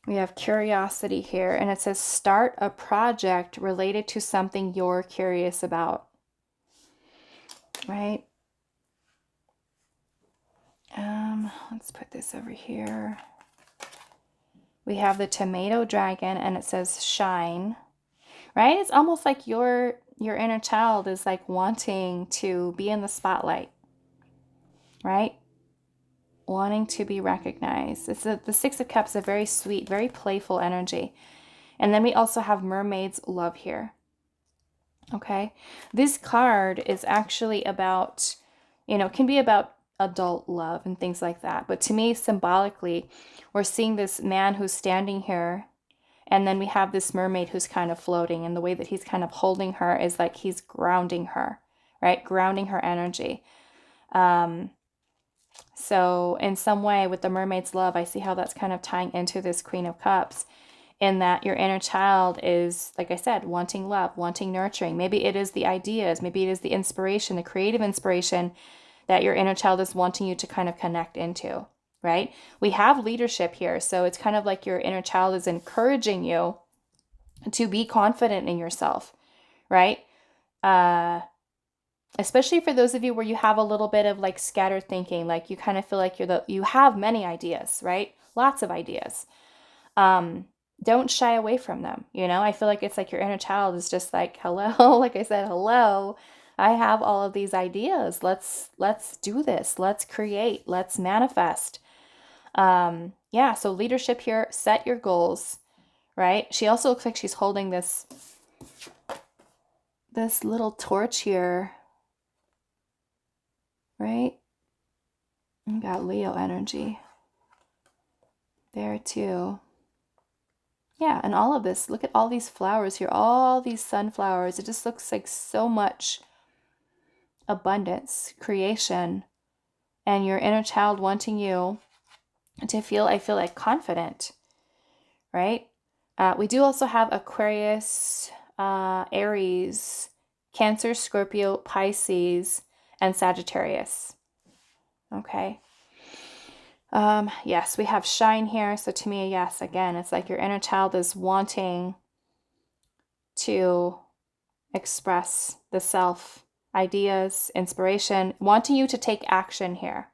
We have curiosity here, and it says start a project related to something you're curious about, right? Let's put this over here. We have the tomato dragon, and it says shine, right? It's almost like your inner child is like wanting to be in the spotlight, right? Wanting to be recognized. The Six of Cups, a very sweet, very playful energy. And then we also have mermaid's love here. Okay. This card is actually about, can be about adult love and things like that. But to me, symbolically, we're seeing this man who's standing here, and then we have this mermaid who's kind of floating, and the way that he's kind of holding her is like he's grounding her, right? Grounding her energy. So in some way with the mermaid's love, I see how that's kind of tying into this Queen of Cups, in that your inner child is, like I said, wanting love, wanting nurturing. Maybe it is the ideas, maybe it is the inspiration, the creative inspiration that your inner child is wanting you to kind of connect into, right? We have leadership here. So it's kind of like your inner child is encouraging you to be confident in yourself, right? Especially for those of you where you have a little bit of like scattered thinking, like you kind of feel like you have many ideas, right? Lots of ideas. Don't shy away from them. I feel like it's like your inner child is just like, hello, like I said, hello, I have all of these ideas. Let's do this. Let's create. Let's manifest. Yeah. So leadership here, set your goals, right? She also looks like she's holding this little torch here, right? You got Leo energy there too. Yeah, and all of this, look at all these flowers here, all these sunflowers. It just looks like so much abundance, creation, and your inner child wanting you to feel, I feel like, confident, right? We do also have Aquarius, Aries, Cancer, Scorpio, Pisces, and Sagittarius. Okay. Yes, we have shine here. So to me, yes, again, it's like your inner child is wanting to express the self, ideas, inspiration, wanting you to take action here,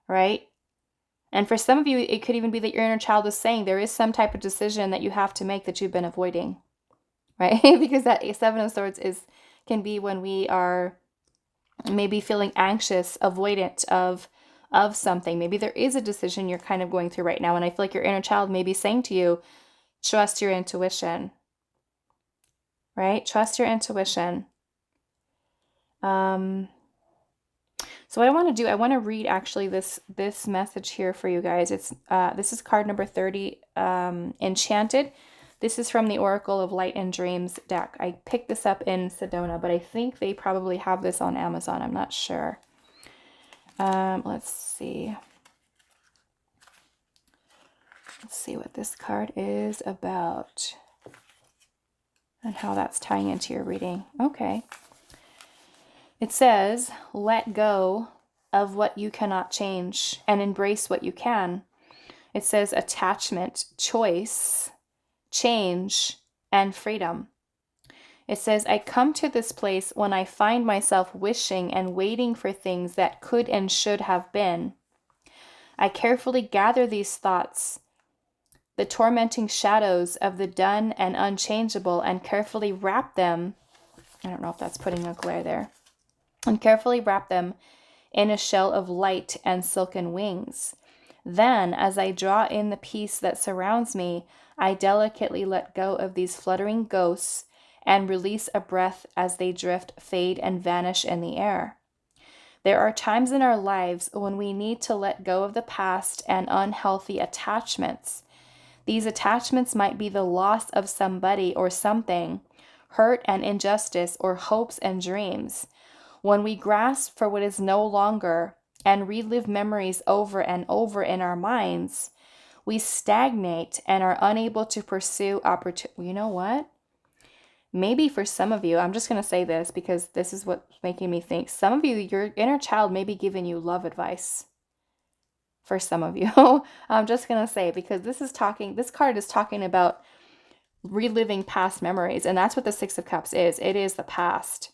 right? And for some of you, it could even be that your inner child is saying there is some type of decision that you have to make that you've been avoiding, right? Because that Seven of Swords can be when we are maybe feeling anxious, avoidant of something. Maybe there is a decision you're kind of going through right now, and I feel like your inner child may be saying to you, trust your intuition, right? Trust your intuition. So what I want to do, I want to read actually this message here for you guys. It's this is card number 30, Enchanted. This is from the Oracle of Light and Dreams deck. I picked this up in Sedona, but I think they probably have this on Amazon. I'm not sure. Let's see. Let's see what this card is about. and how that's tying into your reading. Okay. It says, let go of what you cannot change and embrace what you can. It says attachment, choice, change, and freedom. It says, I come to this place when I find myself wishing and waiting for things that could and should have been. I carefully gather these thoughts, the tormenting shadows of the done and unchangeable, and carefully wrap them. I don't know if that's putting a glare there. And carefully wrap them in a shell of light and silken wings. Then, as I draw in the peace that surrounds me, I delicately let go of these fluttering ghosts and release a breath as they drift, fade, and vanish in the air. There are times in our lives when we need to let go of the past and unhealthy attachments. These attachments might be the loss of somebody or something, hurt and injustice, or hopes and dreams. When we grasp for what is no longer and relive memories over and over in our minds, we stagnate and are unable to pursue opportunity. You know what? Maybe for some of you, I'm just going to say this because this is what's making me think. Some of you, your inner child may be giving you love advice. For some of you, I'm just going to say, because this card is talking about reliving past memories. And that's what the Six of Cups is. It is the past,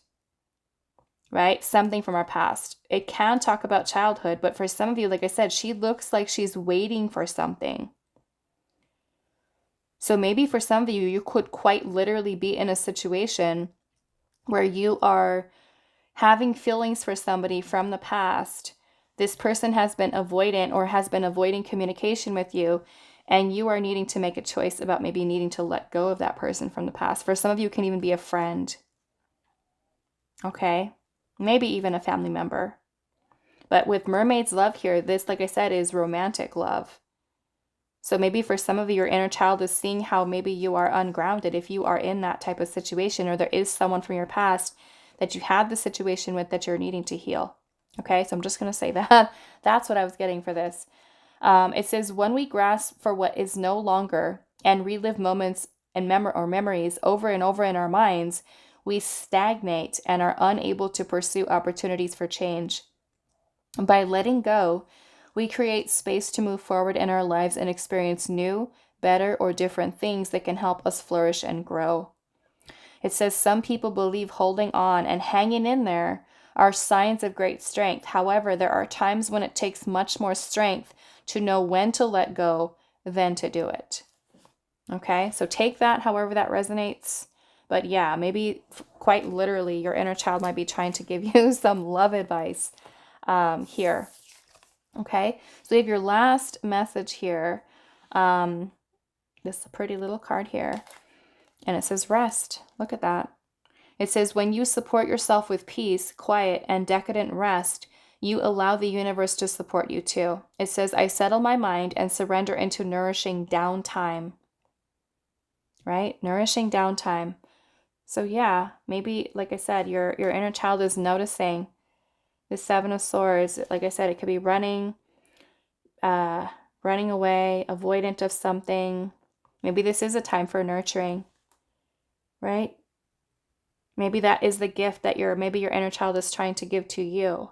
right? Something from our past. It can talk about childhood, but for some of you, like I said, she looks like she's waiting for something. So maybe for some of you, you could quite literally be in a situation where you are having feelings for somebody from the past. This person has been avoidant or has been avoiding communication with you, and you are needing to make a choice about maybe needing to let go of that person from the past. For some of you, it can even be a friend. Okay? Maybe even a family member. But with Mermaid's love here, this, like I said, is romantic love. So maybe for some of you, your inner child is seeing how maybe you are ungrounded if you are in that type of situation, or there is someone from your past that you had the situation with that you're needing to heal. Okay, so I'm just going to say that. That's what I was getting for this. It says, when we grasp for what is no longer and relive moments and memories over and over in our minds, we stagnate and are unable to pursue opportunities for change. By letting go, we create space to move forward in our lives and experience new, better, or different things that can help us flourish and grow. It says some people believe holding on and hanging in there are signs of great strength. However, there are times when it takes much more strength to know when to let go than to do it. Okay, so take that however that resonates. But yeah, maybe quite literally your inner child might be trying to give you some love advice here. Okay, so we have your last message here. This is a pretty little card here. And it says rest. Look at that. It says, when you support yourself with peace, quiet, and decadent rest, you allow the universe to support you too. It says, I settle my mind and surrender into nourishing downtime. Right? Nourishing downtime. So yeah, maybe, like I said, your inner child is noticing the Seven of Swords. Like I said, it could be running away, avoidant of something. Maybe this is a time for nurturing, right? Maybe that is the gift that maybe your inner child is trying to give to you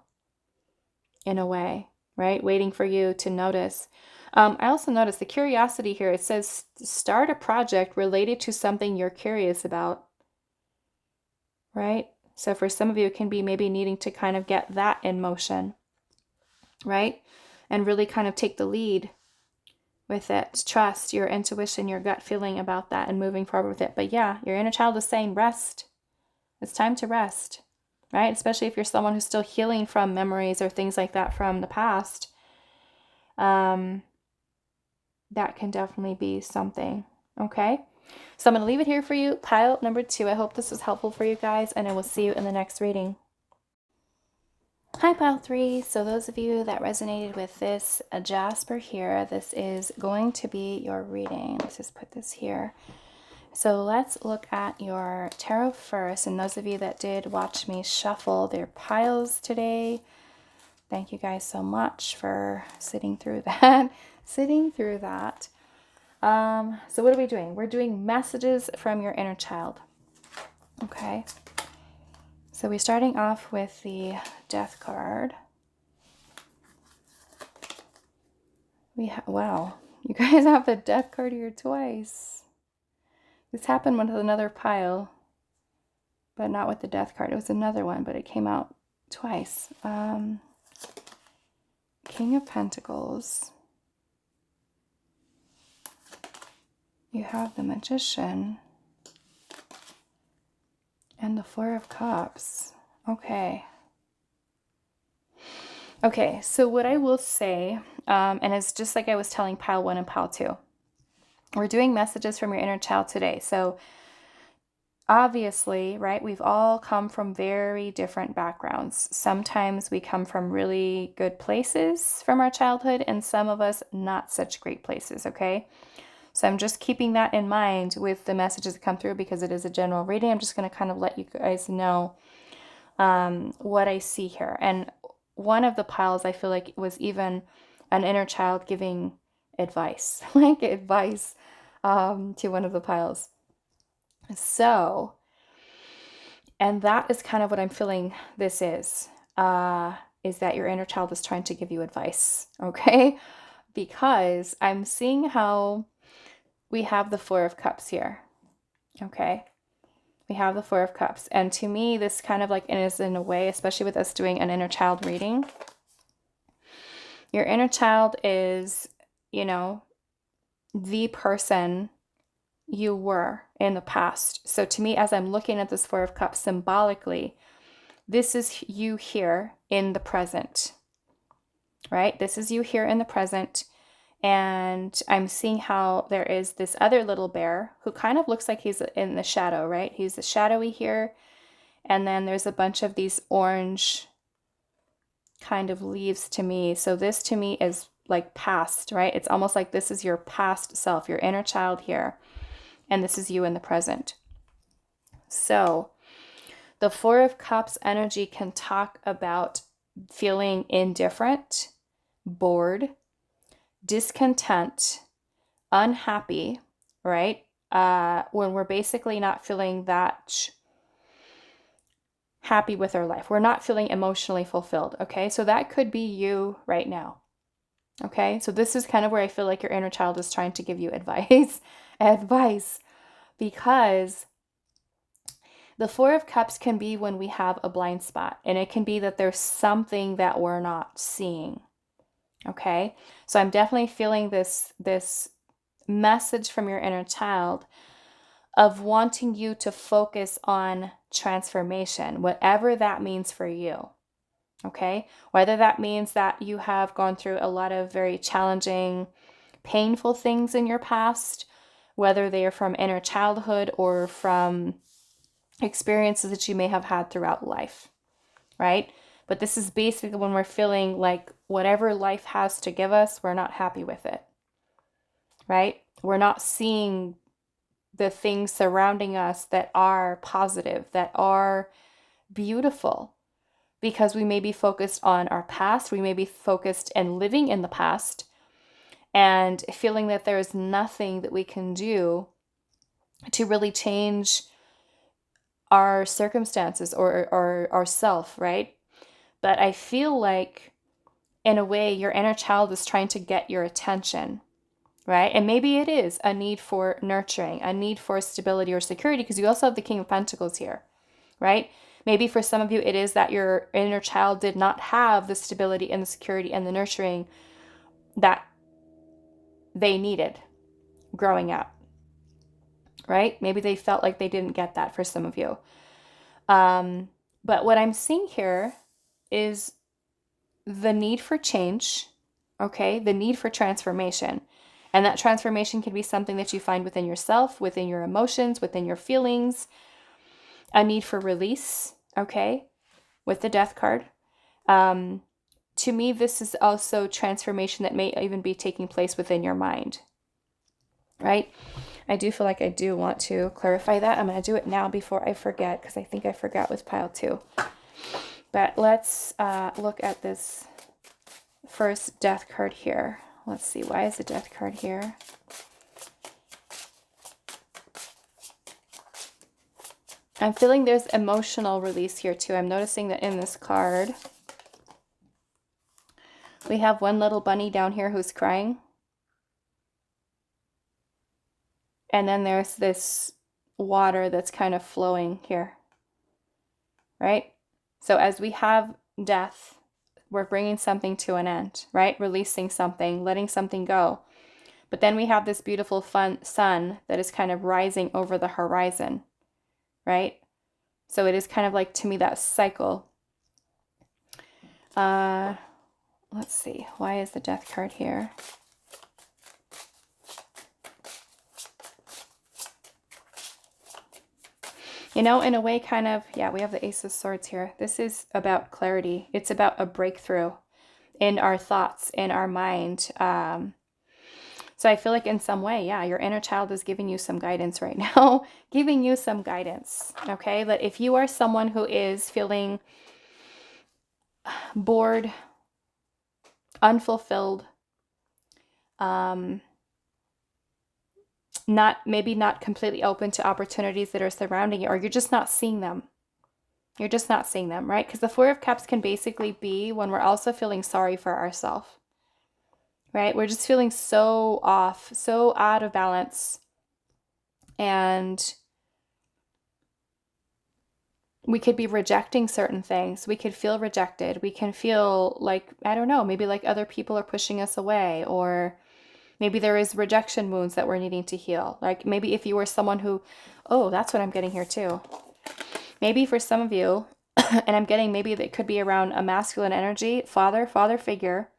in a way, right? Waiting for you to notice. I also noticed the curiosity here. It says start a project related to something you're curious about, right? So for some of you, it can be maybe needing to kind of get that in motion, right? And really kind of take the lead with it. Trust your intuition, your gut feeling about that and moving forward with it. But yeah, your inner child is saying rest. It's time to rest, right? Especially if you're someone who's still healing from memories or things like that from the past. That can definitely be something, okay? So I'm going to leave it here for you. Pile number 2. I hope this was helpful for you guys, and I will see you in the next reading. Hi, pile 3. So those of you that resonated with this Jasper here, this is going to be your reading. Let's just put this here. So let's look at your tarot first. And those of you that did watch me shuffle their piles today, thank you guys so much for sitting through that. So what are we doing? We're doing messages from your inner child. Okay. So we're starting off with the Death card. Wow, you guys have the Death card here twice. This happened with another pile, but not with the Death card. It was another one, but it came out twice. King of Pentacles. You have the Magician. And the Four of Cups. Okay. Okay, so what I will say, and it's just like I was telling pile 1 and pile 2. We're doing messages from your inner child today. So obviously, right, we've all come from very different backgrounds. Sometimes we come from really good places from our childhood, and some of us not such great places, okay? So I'm just keeping that in mind with the messages that come through, because it is a general reading. I'm just going to kind of let you guys know what I see here. And one of the piles, I feel like it was even an inner child giving advice, like advice to one of the piles. So, and that is kind of what I'm feeling this is that your inner child is trying to give you advice, okay? Because I'm seeing how we have the Four of Cups here, okay? We have the Four of Cups. And to me, this kind of like is in a way, especially with us doing an inner child reading, your inner child is, you know, the person you were in the past. So to me, as I'm looking at this Four of Cups symbolically, this is you here in the present, right? This is you here in the present. And I'm seeing how there is this other little bear who kind of looks like he's in the shadow, right? He's the shadowy here. And then there's a bunch of these orange kind of leaves to me. So this to me is like past, right? It's almost like this is your past self, your inner child here. And this is you in the present. So the Four of Cups energy can talk about feeling indifferent, bored, discontent, unhappy, right? When we're basically not feeling that happy with our life. We're not feeling emotionally fulfilled, okay? So that could be you right now, okay? So this is kind of where I feel like your inner child is trying to give you advice, because the Four of Cups can be when we have a blind spot, and it can be that there's something that we're not seeing, okay? So I'm definitely feeling this message from your inner child of wanting you to focus on transformation, whatever that means for you, okay? Whether that means that you have gone through a lot of very challenging, painful things in your past, whether they are from inner childhood or from experiences that you may have had throughout life, right? But this is basically when we're feeling like whatever life has to give us, we're not happy with it, right? We're not seeing the things surrounding us that are positive, that are beautiful, because we may be focused on our past. We may be focused and living in the past and feeling that there is nothing that we can do to really change our circumstances or ourself, right? But I feel like in a way your inner child is trying to get your attention, right? And maybe it is a need for nurturing, a need for stability or security, because you also have the King of Pentacles here, right? Maybe for some of you, it is that your inner child did not have the stability and the security and the nurturing that they needed growing up, right? Maybe they felt like they didn't get that for some of you. But what I'm seeing here is the need for change, okay? The need for transformation. And that transformation can be something that you find within yourself, within your emotions, within your feelings, a need for release, okay? With the Death card. To me, this is also transformation that may even be taking place within your mind, right? I do feel like I do want to clarify that. I'm going to do it now before I forget, because I think I forgot with pile 2. But let's look at this first Death card here. Let's see, why is the Death card here? I'm feeling there's emotional release here too. I'm noticing that in this card, we have one little bunny down here who's crying. And then there's this water that's kind of flowing here, right? So as we have death, we're bringing something to an end, right? Releasing something, letting something go. But then we have this beautiful sun that is kind of rising over the horizon, right? So it is kind of like, to me, that cycle. Let's see. Why is the death card here? You know, in a way, kind of, yeah, we have the Ace of Swords here. This is about clarity. It's about a breakthrough in our thoughts, in our mind. So I feel like in some way, yeah, your inner child is giving you some guidance right now, giving you some guidance, okay? That if you are someone who is feeling bored, unfulfilled, maybe not completely open to opportunities that are surrounding you, or you're just not seeing them. You're just not seeing them, right? Because the Four of Cups can basically be when we're also feeling sorry for ourselves, right? We're just feeling so off, so out of balance. And we could be rejecting certain things. We could feel rejected. We can feel like, I don't know, maybe like other people are pushing us away, or maybe there is rejection wounds that we're needing to heal. Like maybe if you were someone who, oh, that's what I'm getting here too. Maybe for some of you, and I'm getting maybe that could be around a masculine energy, father figure.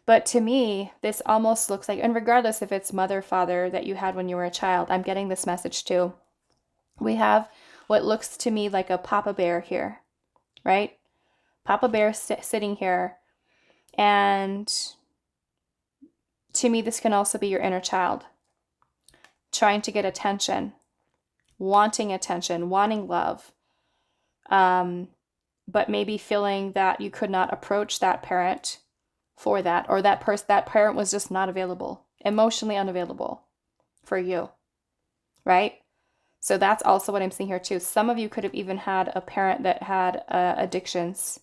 But to me, this almost looks like, and regardless if it's mother, father that you had when you were a child, I'm getting this message too. We have what looks to me like a Papa Bear here, right? Papa Bear sitting here. And to me, this can also be your inner child trying to get attention, wanting love, but maybe feeling that you could not approach that parent for that, or that parent was just not available, emotionally unavailable for you, right? So that's also what I'm seeing here too. Some of you could have even had a parent that had addictions,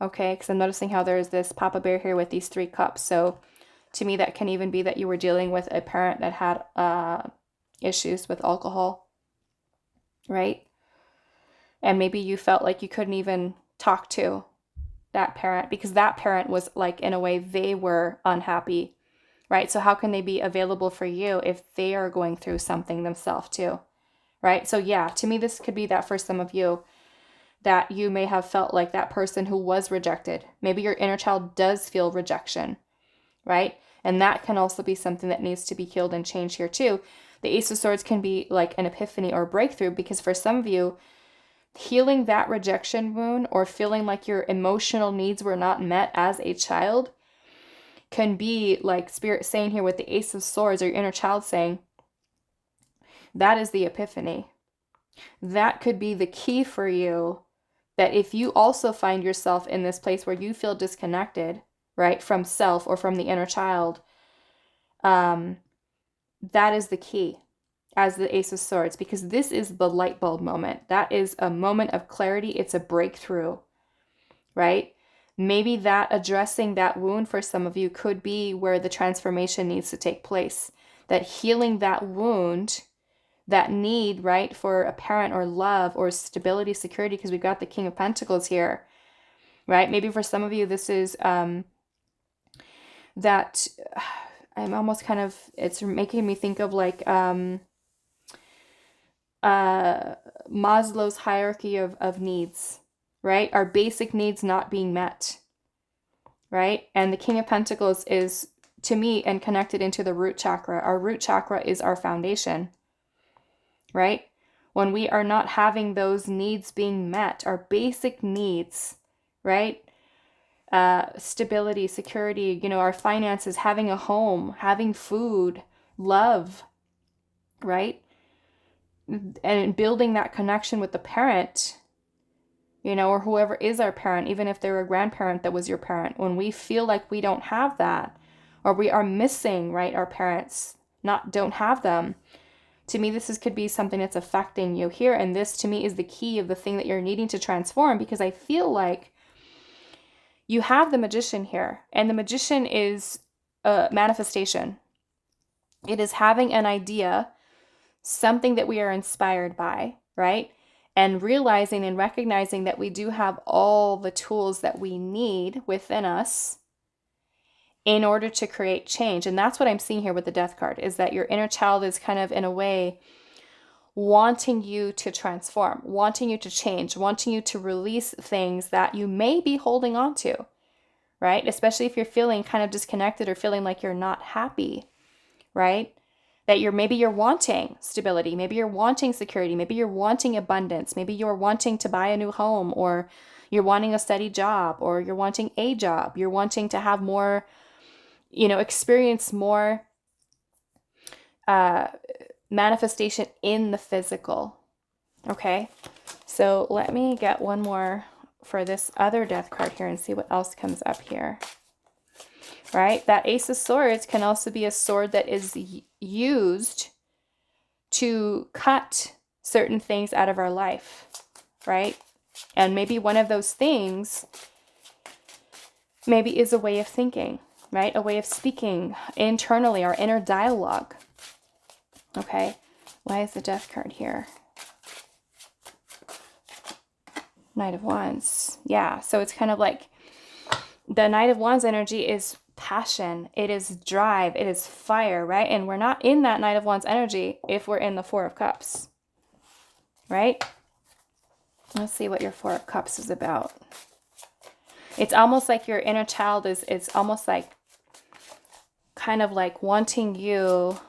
okay? Because I'm noticing how there's this Papa Bear here with these 3 cups. So to me, that can even be that you were dealing with a parent that had issues with alcohol, right? And maybe you felt like you couldn't even talk to that parent because that parent was like, in a way, they were unhappy, right? So how can they be available for you if they are going through something themselves too, right? So yeah, to me, this could be that for some of you, that you may have felt like that person who was rejected. Maybe your inner child does feel rejection, right? And that can also be something that needs to be healed and changed here too. The Ace of Swords can be like an epiphany or breakthrough, because for some of you, healing that rejection wound or feeling like your emotional needs were not met as a child can be like Spirit saying here with the Ace of Swords, or your inner child saying, that is the epiphany. That could be the key for you, that if you also find yourself in this place where you feel disconnected, right, from self or from the inner child, that is the key as the Ace of Swords, because this is the light bulb moment. That is a moment of clarity. It's a breakthrough, right? Maybe that addressing that wound for some of you could be where the transformation needs to take place. That healing that wound, that need, right, for a parent or love or stability, security, because we've got the King of Pentacles here, right? Maybe for some of you, this is that I'm almost kind of, it's making me think of like Maslow's hierarchy of needs, right? Our basic needs not being met, right? And the King of Pentacles is, to me, and connected into the root chakra. Our root chakra is our foundation, right? When we are not having those needs being met, our basic needs, right? Stability, security, our finances, having a home, having food, love, right? And building that connection with the parent, or whoever is our parent, even if they're a grandparent that was your parent. When we feel like we don't have that, or we are missing, right, our parents, don't have them, To me, could be something that's affecting you here. And this, to me, is the key of the thing that you're needing to transform, because I feel like you have the Magician here. And the Magician is a manifestation. It is having an idea, something that we are inspired by, right? And realizing and recognizing that we do have all the tools that we need within us in order to create change. And that's what I'm seeing here with the Death card, is that your inner child is kind of, in a way, wanting you to transform, wanting you to change, wanting you to release things that you may be holding on to, right? Especially if you're feeling kind of disconnected or feeling like you're not happy, right? That maybe you're wanting stability, maybe you're wanting security, maybe you're wanting abundance, maybe you're wanting to buy a new home, or you're wanting a steady job, or you're wanting a job, you're wanting to have more, experience more manifestation in the physical. Okay, so let me get one more for this other Death card here and see what else comes up here. Right? That Ace of Swords can also be a sword that is used to cut certain things out of our life, right? And maybe one of those things maybe is a way of thinking, right? A way of speaking internally, our inner dialogue. Okay, why is the Death card here? Knight of Wands. Yeah, so it's kind of like the Knight of Wands energy is passion, it is drive, it is fire, right? And we're not in that Knight of Wands energy if we're in the Four of Cups, right? Let's see what your Four of Cups is about. It's almost like your inner child is almost like kind of like wanting you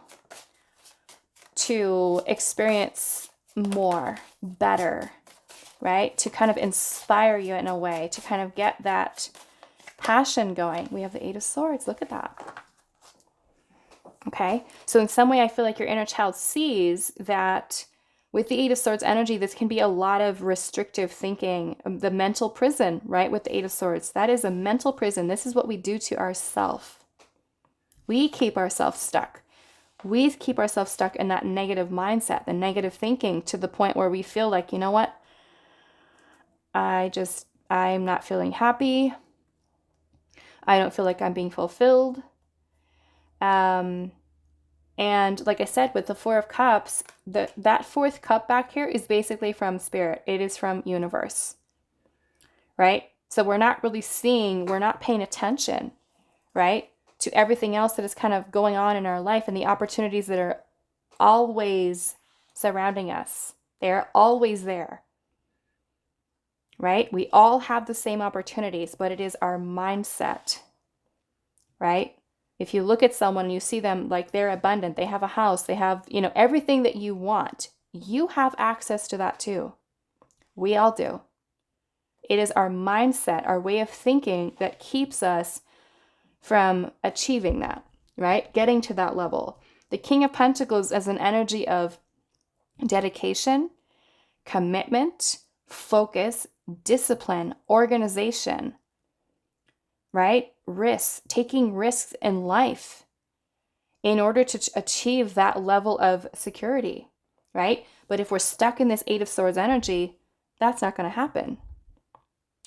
to experience more, better, right? To kind of inspire you in a way, to kind of get that passion going. We have the Eight of Swords. Look at that. Okay. So in some way, I feel like your inner child sees that with the Eight of Swords energy, this can be a lot of restrictive thinking, the mental prison, right? With the Eight of Swords, that is a mental prison. This is what we do to ourselves. We keep ourselves stuck. We keep ourselves stuck in that negative mindset, the negative thinking, to the point where we feel like, you know what? I'm not feeling happy. I don't feel like I'm being fulfilled. And like I said, with the Four of Cups, that fourth cup back here is basically from Spirit. It is from universe, right? So we're not really seeing, we're not paying attention, right, to everything else that is kind of going on in our life and the opportunities that are always surrounding us. They're always there, right? We all have the same opportunities, but it is our mindset, right? If you look at someone and you see them like they're abundant, they have a house, they have, everything that you want, you have access to that too. We all do. It is our mindset, our way of thinking, that keeps us from achieving that, right? Getting to that level. The King of Pentacles is an energy of dedication, commitment, focus, discipline, organization, right? Risks, taking risks in life in order to achieve that level of security, right? But if we're stuck in this Eight of Swords energy, that's not going to happen.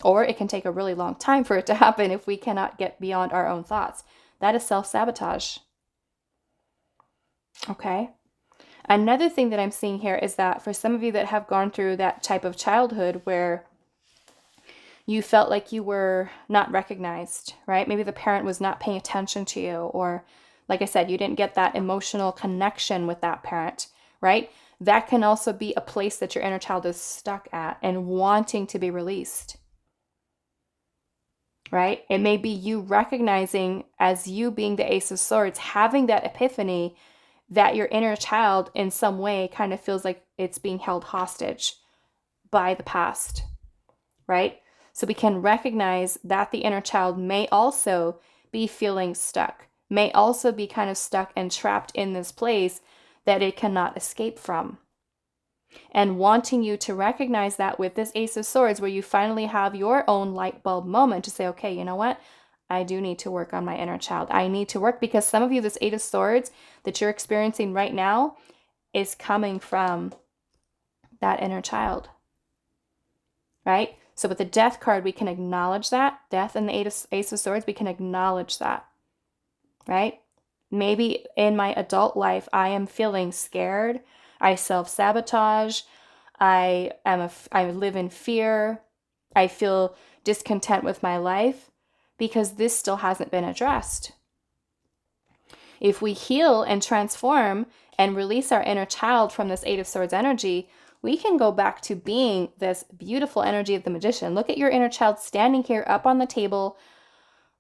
Or it can take a really long time for it to happen if we cannot get beyond our own thoughts. That is self-sabotage. Okay? Another thing that I'm seeing here is that for some of you that have gone through that type of childhood where you felt like you were not recognized, right? Maybe the parent was not paying attention to you, or like I said, you didn't get that emotional connection with that parent, right? That can also be a place that your inner child is stuck at and wanting to be released, right? It may be you recognizing, as you being the Ace of Swords, having that epiphany that your inner child in some way kind of feels like it's being held hostage by the past, right? So we can recognize that the inner child may also be feeling stuck, may also be kind of stuck and trapped in this place that it cannot escape from. And wanting you to recognize that with this Ace of Swords, where you finally have your own light bulb moment to say, okay, you know what? I do need to work on my inner child. I need to work, because some of you, this Eight of Swords that you're experiencing right now, is coming from that inner child, right? So with the Death card, we can acknowledge that. Death and the Ace of Swords, we can acknowledge that, right? Maybe in my adult life, I am feeling scared. I self-sabotage. I live in fear. I feel discontent with my life because this still hasn't been addressed. If we heal and transform and release our inner child from this Eight of Swords energy, we can go back to being this beautiful energy of the Magician. Look at your inner child standing here up on the table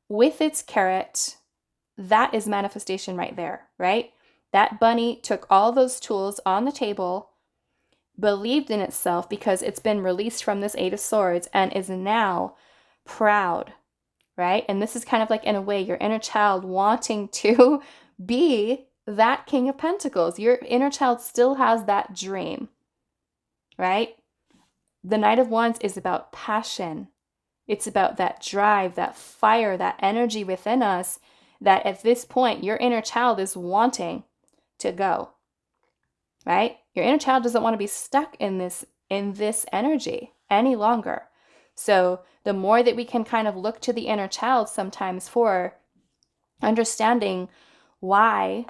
with its carrot. That is manifestation right there, right? That bunny took all those tools on the table, believed in itself because it's been released from this Eight of Swords and is now proud, right? And this is kind of like, in a way, your inner child wanting to be that King of Pentacles. Your inner child still has that dream, right? The Knight of Wands is about passion. It's about that drive, that fire, that energy within us that at this point, your inner child is wanting to go, right? Your inner child doesn't want to be stuck in this energy any longer. So the more that we can kind of look to the inner child sometimes for understanding why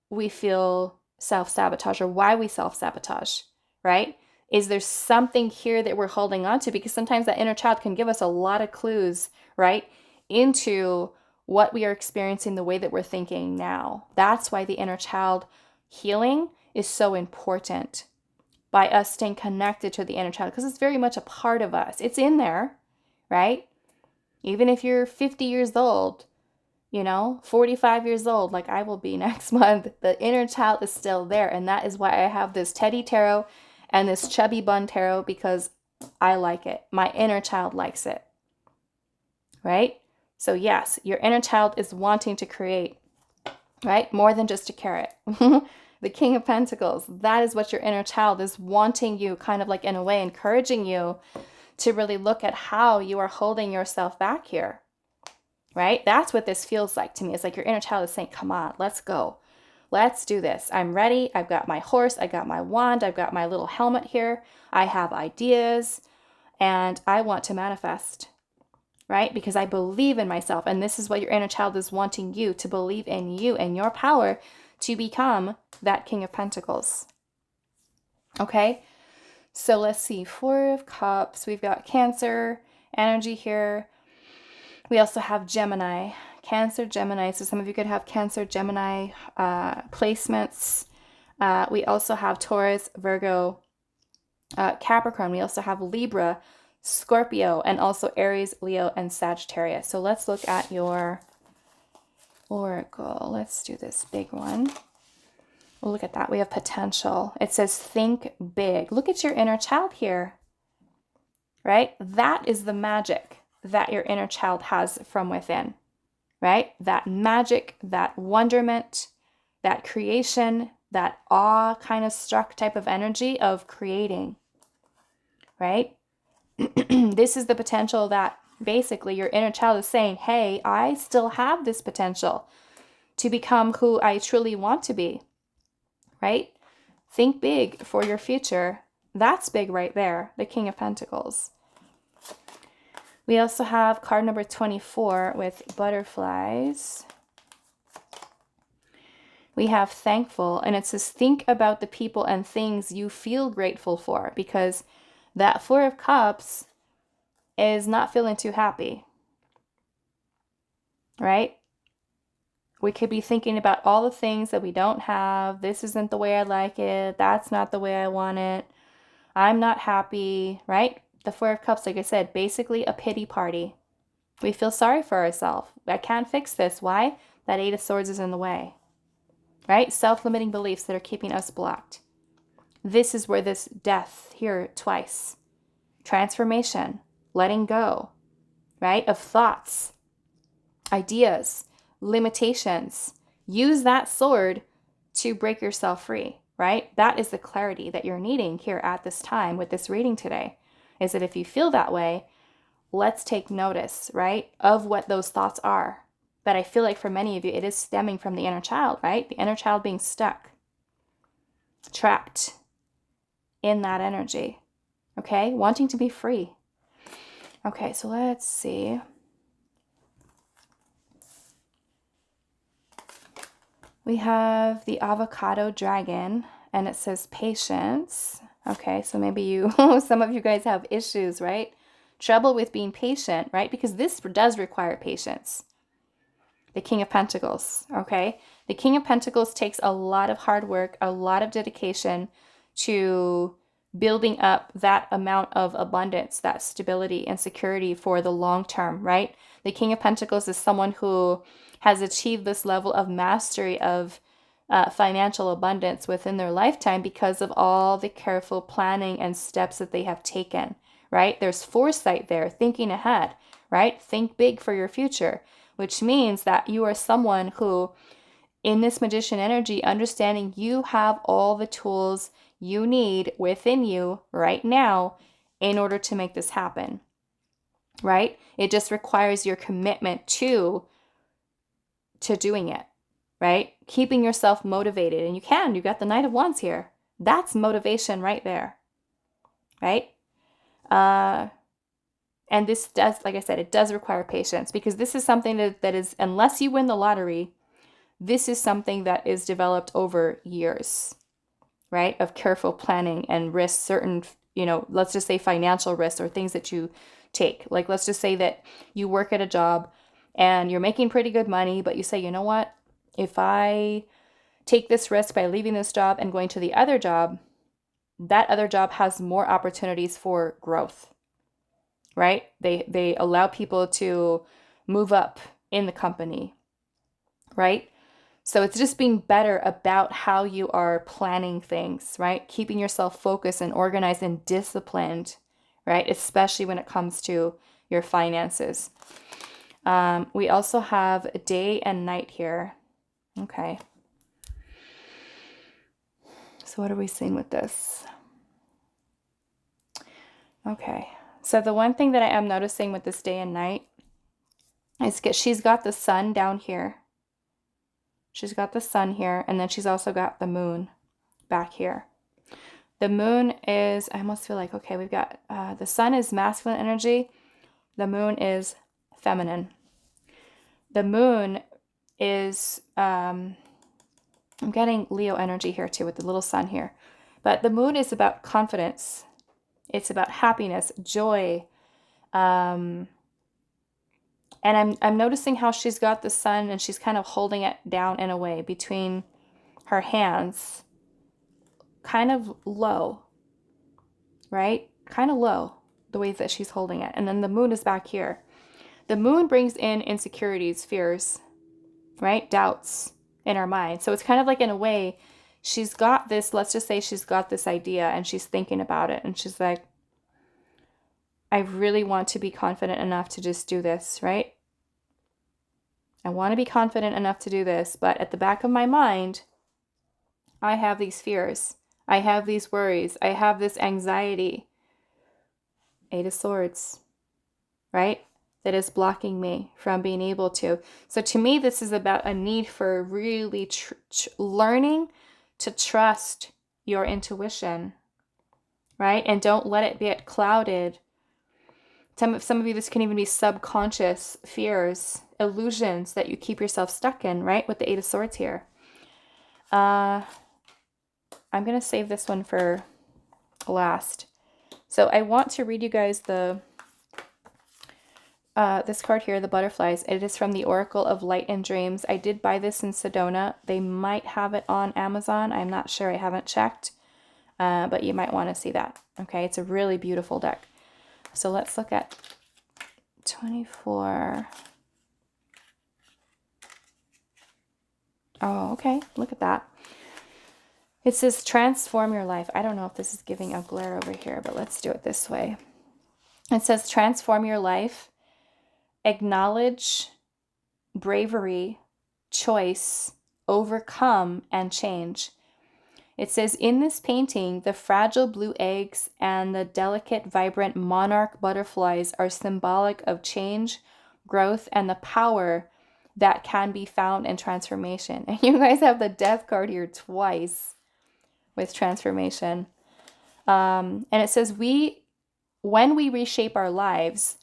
we feel self-sabotage or why we self-sabotage, right? Is there something here that we're holding on to? Because sometimes that inner child can give us a lot of clues, right, into what we are experiencing, the way that we're thinking now. That's why the inner child healing is so important, by us staying connected to the inner child, because it's very much a part of us. It's in there, right? Even if you're 50 years old, 45 years old, like I will be next month, the inner child is still there. And that is why I have this Teddy Tarot and this Chubby Bun Tarot, because I like it. My inner child likes it, right? So yes, your inner child is wanting to create, right? More than just a carrot. The King of Pentacles, that is what your inner child is wanting you, kind of like, in a way, encouraging you to really look at how you are holding yourself back here, right? That's what this feels like to me. It's like your inner child is saying, come on, let's go. Let's do this. I'm ready. I've got my horse. I got my wand. I've got my little helmet here. I have ideas and I want to manifest, right? Because I believe in myself. And this is what your inner child is wanting you to believe in, you and your power to become that King of Pentacles. Okay. So let's see. Four of Cups. We've got Cancer energy here. We also have Gemini, Cancer, Gemini. So some of you could have Cancer, Gemini placements. We also have Taurus, Virgo, Capricorn. We also have Libra, Scorpio, and also Aries, Leo, and Sagittarius. So let's look at your oracle. Let's do this big one. Well, look at that. We have potential. It says think big. Look at your inner child here, right? That is the magic that your inner child has from within, right? That magic, that wonderment, that creation, that awe kind of struck type of energy of creating, right? This is the potential that basically your inner child is saying, hey, I still have this potential to become who I truly want to be, right? Think big for your future. That's big right there, the King of Pentacles. We also have card number 24 with butterflies. We have thankful, and it says think about the people and things you feel grateful for, because that Four of Cups is not feeling too happy, right? We could be thinking about all the things that we don't have. This isn't the way I like it. That's not the way I want it. I'm not happy, right? The Four of Cups, like I said, basically a pity party. We feel sorry for ourselves. I can't fix this. Why? That Eight of Swords is in the way, right? Self-limiting beliefs that are keeping us blocked. This is where this death here twice. Transformation, letting go, right? Of thoughts, ideas, limitations. Use that sword to break yourself free, right? That is the clarity that you're needing here at this time with this reading today. Is that if you feel that way, let's take notice, right, of what those thoughts are. But I feel like for many of you, it is stemming from the inner child, right? The inner child being stuck. trapped in that energy. Okay, wanting to be free. Okay, so let's see. We have the avocado dragon, and it says patience. Okay, so maybe you, some of you guys have issues, right? Trouble with being patient, right? Because this does require patience. The King of Pentacles, okay? The King of Pentacles takes a lot of hard work, a lot of dedication to building up that amount of abundance, that stability and security for the long term, right? The King of Pentacles is someone who has achieved this level of mastery of financial abundance within their lifetime because of all the careful planning and steps that they have taken, right? There's foresight there, thinking ahead, right? Think big for your future, which means that you are someone who, in this magician energy, understanding you have all the tools you need within you right now in order to make this happen, right? It just requires your commitment to doing it, right? Keeping yourself motivated. And you've got the Knight of Wands here. That's motivation right there, right? And this does, like I said, it does require patience, because this is something that is, unless you win the lottery, this is something that is developed over years, right? Of careful planning and risks, certain, let's just say financial risks or things that you take. Like, let's just say that you work at a job and you're making pretty good money, but you say, you know what? If I take this risk by leaving this job and going to the other job, that other job has more opportunities for growth, right? They allow people to move up in the company, right? So it's just being better about how you are planning things, right? Keeping yourself focused and organized and disciplined, right? Especially when it comes to your finances. We also have day and night here. Okay. So what are we seeing with this? Okay. So the one thing that I am noticing with this day and night is she's got the sun down here. She's got the sun here, and then she's also got the moon back here. The moon is, I almost feel like, okay, we've got, the sun is masculine energy. The moon is feminine. The moon is, I'm getting Leo energy here too with the little sun here. But the moon is about confidence. It's about happiness, joy. And I'm noticing how she's got the sun and she's kind of holding it down in a way between her hands, kind of low, right? Kind of low, the way that she's holding it. And then the moon is back here. The moon brings in insecurities, fears, right? Doubts in our mind. So it's kind of like, in a way, she's got this, let's just say she's got this idea and she's thinking about it. And she's like, I really want to be confident enough to just do this, right? I want to be confident enough to do this, but at the back of my mind, I have these fears. I have these worries. I have this anxiety. 8 of Swords, right? That is blocking me from being able to. So to me, this is about a need for really learning to trust your intuition, right? And don't let it get clouded. Some of you, this can even be subconscious fears, illusions that you keep yourself stuck in, right? With the 8 of Swords here. I'm going to save this one for last. So I want to read you guys this card here, the butterflies. It is from the Oracle of Light and Dreams. I did buy this in Sedona. They might have it on Amazon. I'm not sure. I haven't checked. But you might want to see that. Okay, it's a really beautiful deck. So let's look at 24. Oh, okay. Look at that. It says transform your life. I don't know if this is giving a glare over here, but let's do it this way. It says transform your life. Acknowledge bravery, choice, overcome, and change. It says, in this painting, the fragile blue eggs and the delicate, vibrant monarch butterflies are symbolic of change, growth, and the power that can be found in transformation. And you guys have the death card here twice. with transformation. And it says, when we reshape our lives,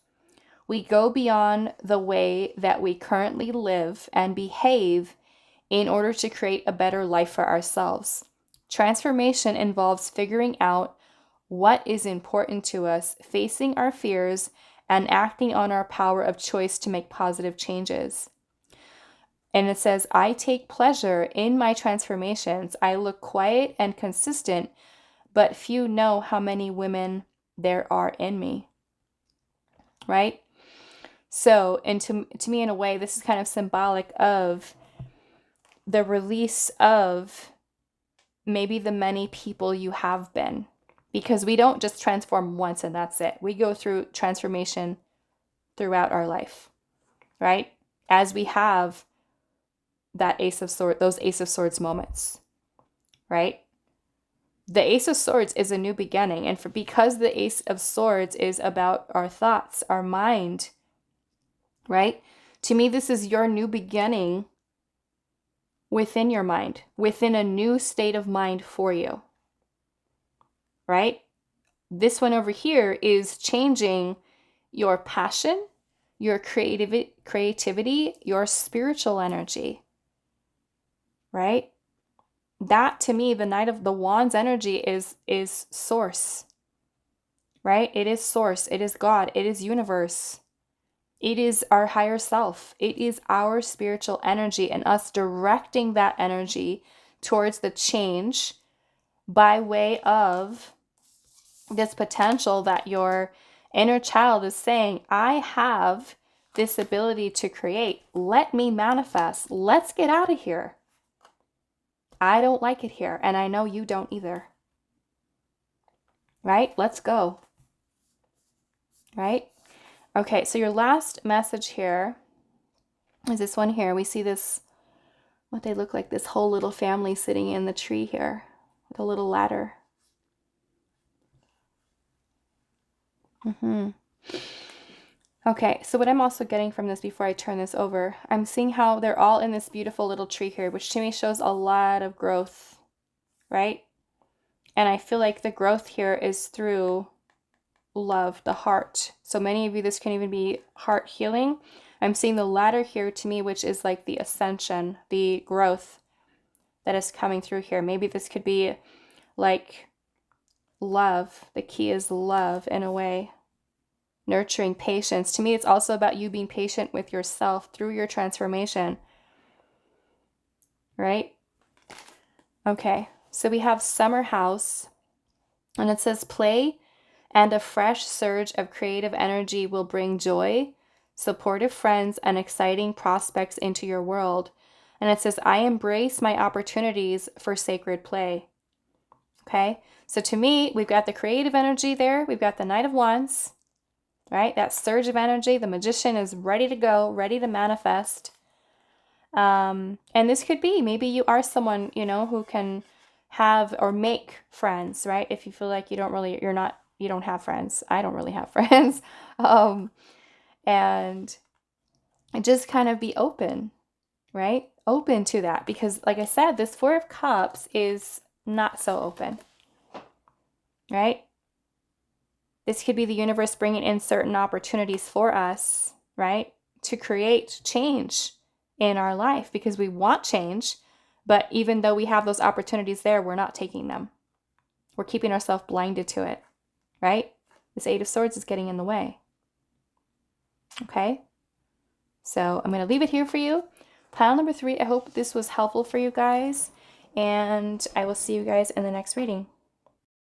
we go beyond the way that we currently live and behave in order to create a better life for ourselves. Transformation involves figuring out what is important to us, facing our fears, and acting on our power of choice to make positive changes. And it says, I take pleasure in my transformations. I look quiet and consistent, but few know how many women there are in me. Right? So, and to me, in a way, this is kind of symbolic of the release of maybe the many people you have been. Because we don't just transform once and that's it. We go through transformation throughout our life, right? As we have that those Ace of Swords moments, right? The Ace of Swords is a new beginning. And because the Ace of Swords is about our thoughts, our mind, right? To me, this is your new beginning within your mind, within a new state of mind for you, right? This one over here is changing your passion, your creativity, your spiritual energy, right? That to me, the Knight of the Wands energy is source, right? It is source. It is God. It is universe. It is our higher self. It is our spiritual energy and us directing that energy towards the change by way of this potential that your inner child is saying, I have this ability to create. Let me manifest. Let's get out of here. I don't like it here, and I know you don't either. Right? Let's go. Right? Okay, so your last message here is this one here. We see this, what they look like, this whole little family sitting in the tree here with a little ladder. Okay, so what I'm also getting from this before I turn this over, I'm seeing how they're all in this beautiful little tree here, which to me shows a lot of growth, right? And I feel like the growth here is through love, the heart. So many of you, this can even be heart healing. I'm seeing the ladder here to me, which is like the ascension, the growth that is coming through here. Maybe this could be like love. The key is love in a way. Nurturing, patience. To me, it's also about you being patient with yourself through your transformation. Right? Okay, so we have Summer House, and it says play and a fresh surge of creative energy will bring joy, supportive friends, and exciting prospects into your world. And it says, I embrace my opportunities for sacred play. Okay, so to me, we've got the creative energy there. We've got the Knight of Wands, right? That surge of energy. The Magician is ready to go, ready to manifest. And this could be, maybe you are someone, who can have or make friends, right? If you feel like you don't have friends. I don't really have friends. And just kind of be open, right? Open to that, because like I said, this Four of Cups is not so open, right? This could be the universe bringing in certain opportunities for us, right? To create change in our life, because we want change, but even though we have those opportunities there, we're not taking them. We're keeping ourselves blinded to it, right? This Eight of Swords is getting in the way. Okay? So I'm going to leave it here for you. Pile number 3, I hope this was helpful for you guys, and I will see you guys in the next reading.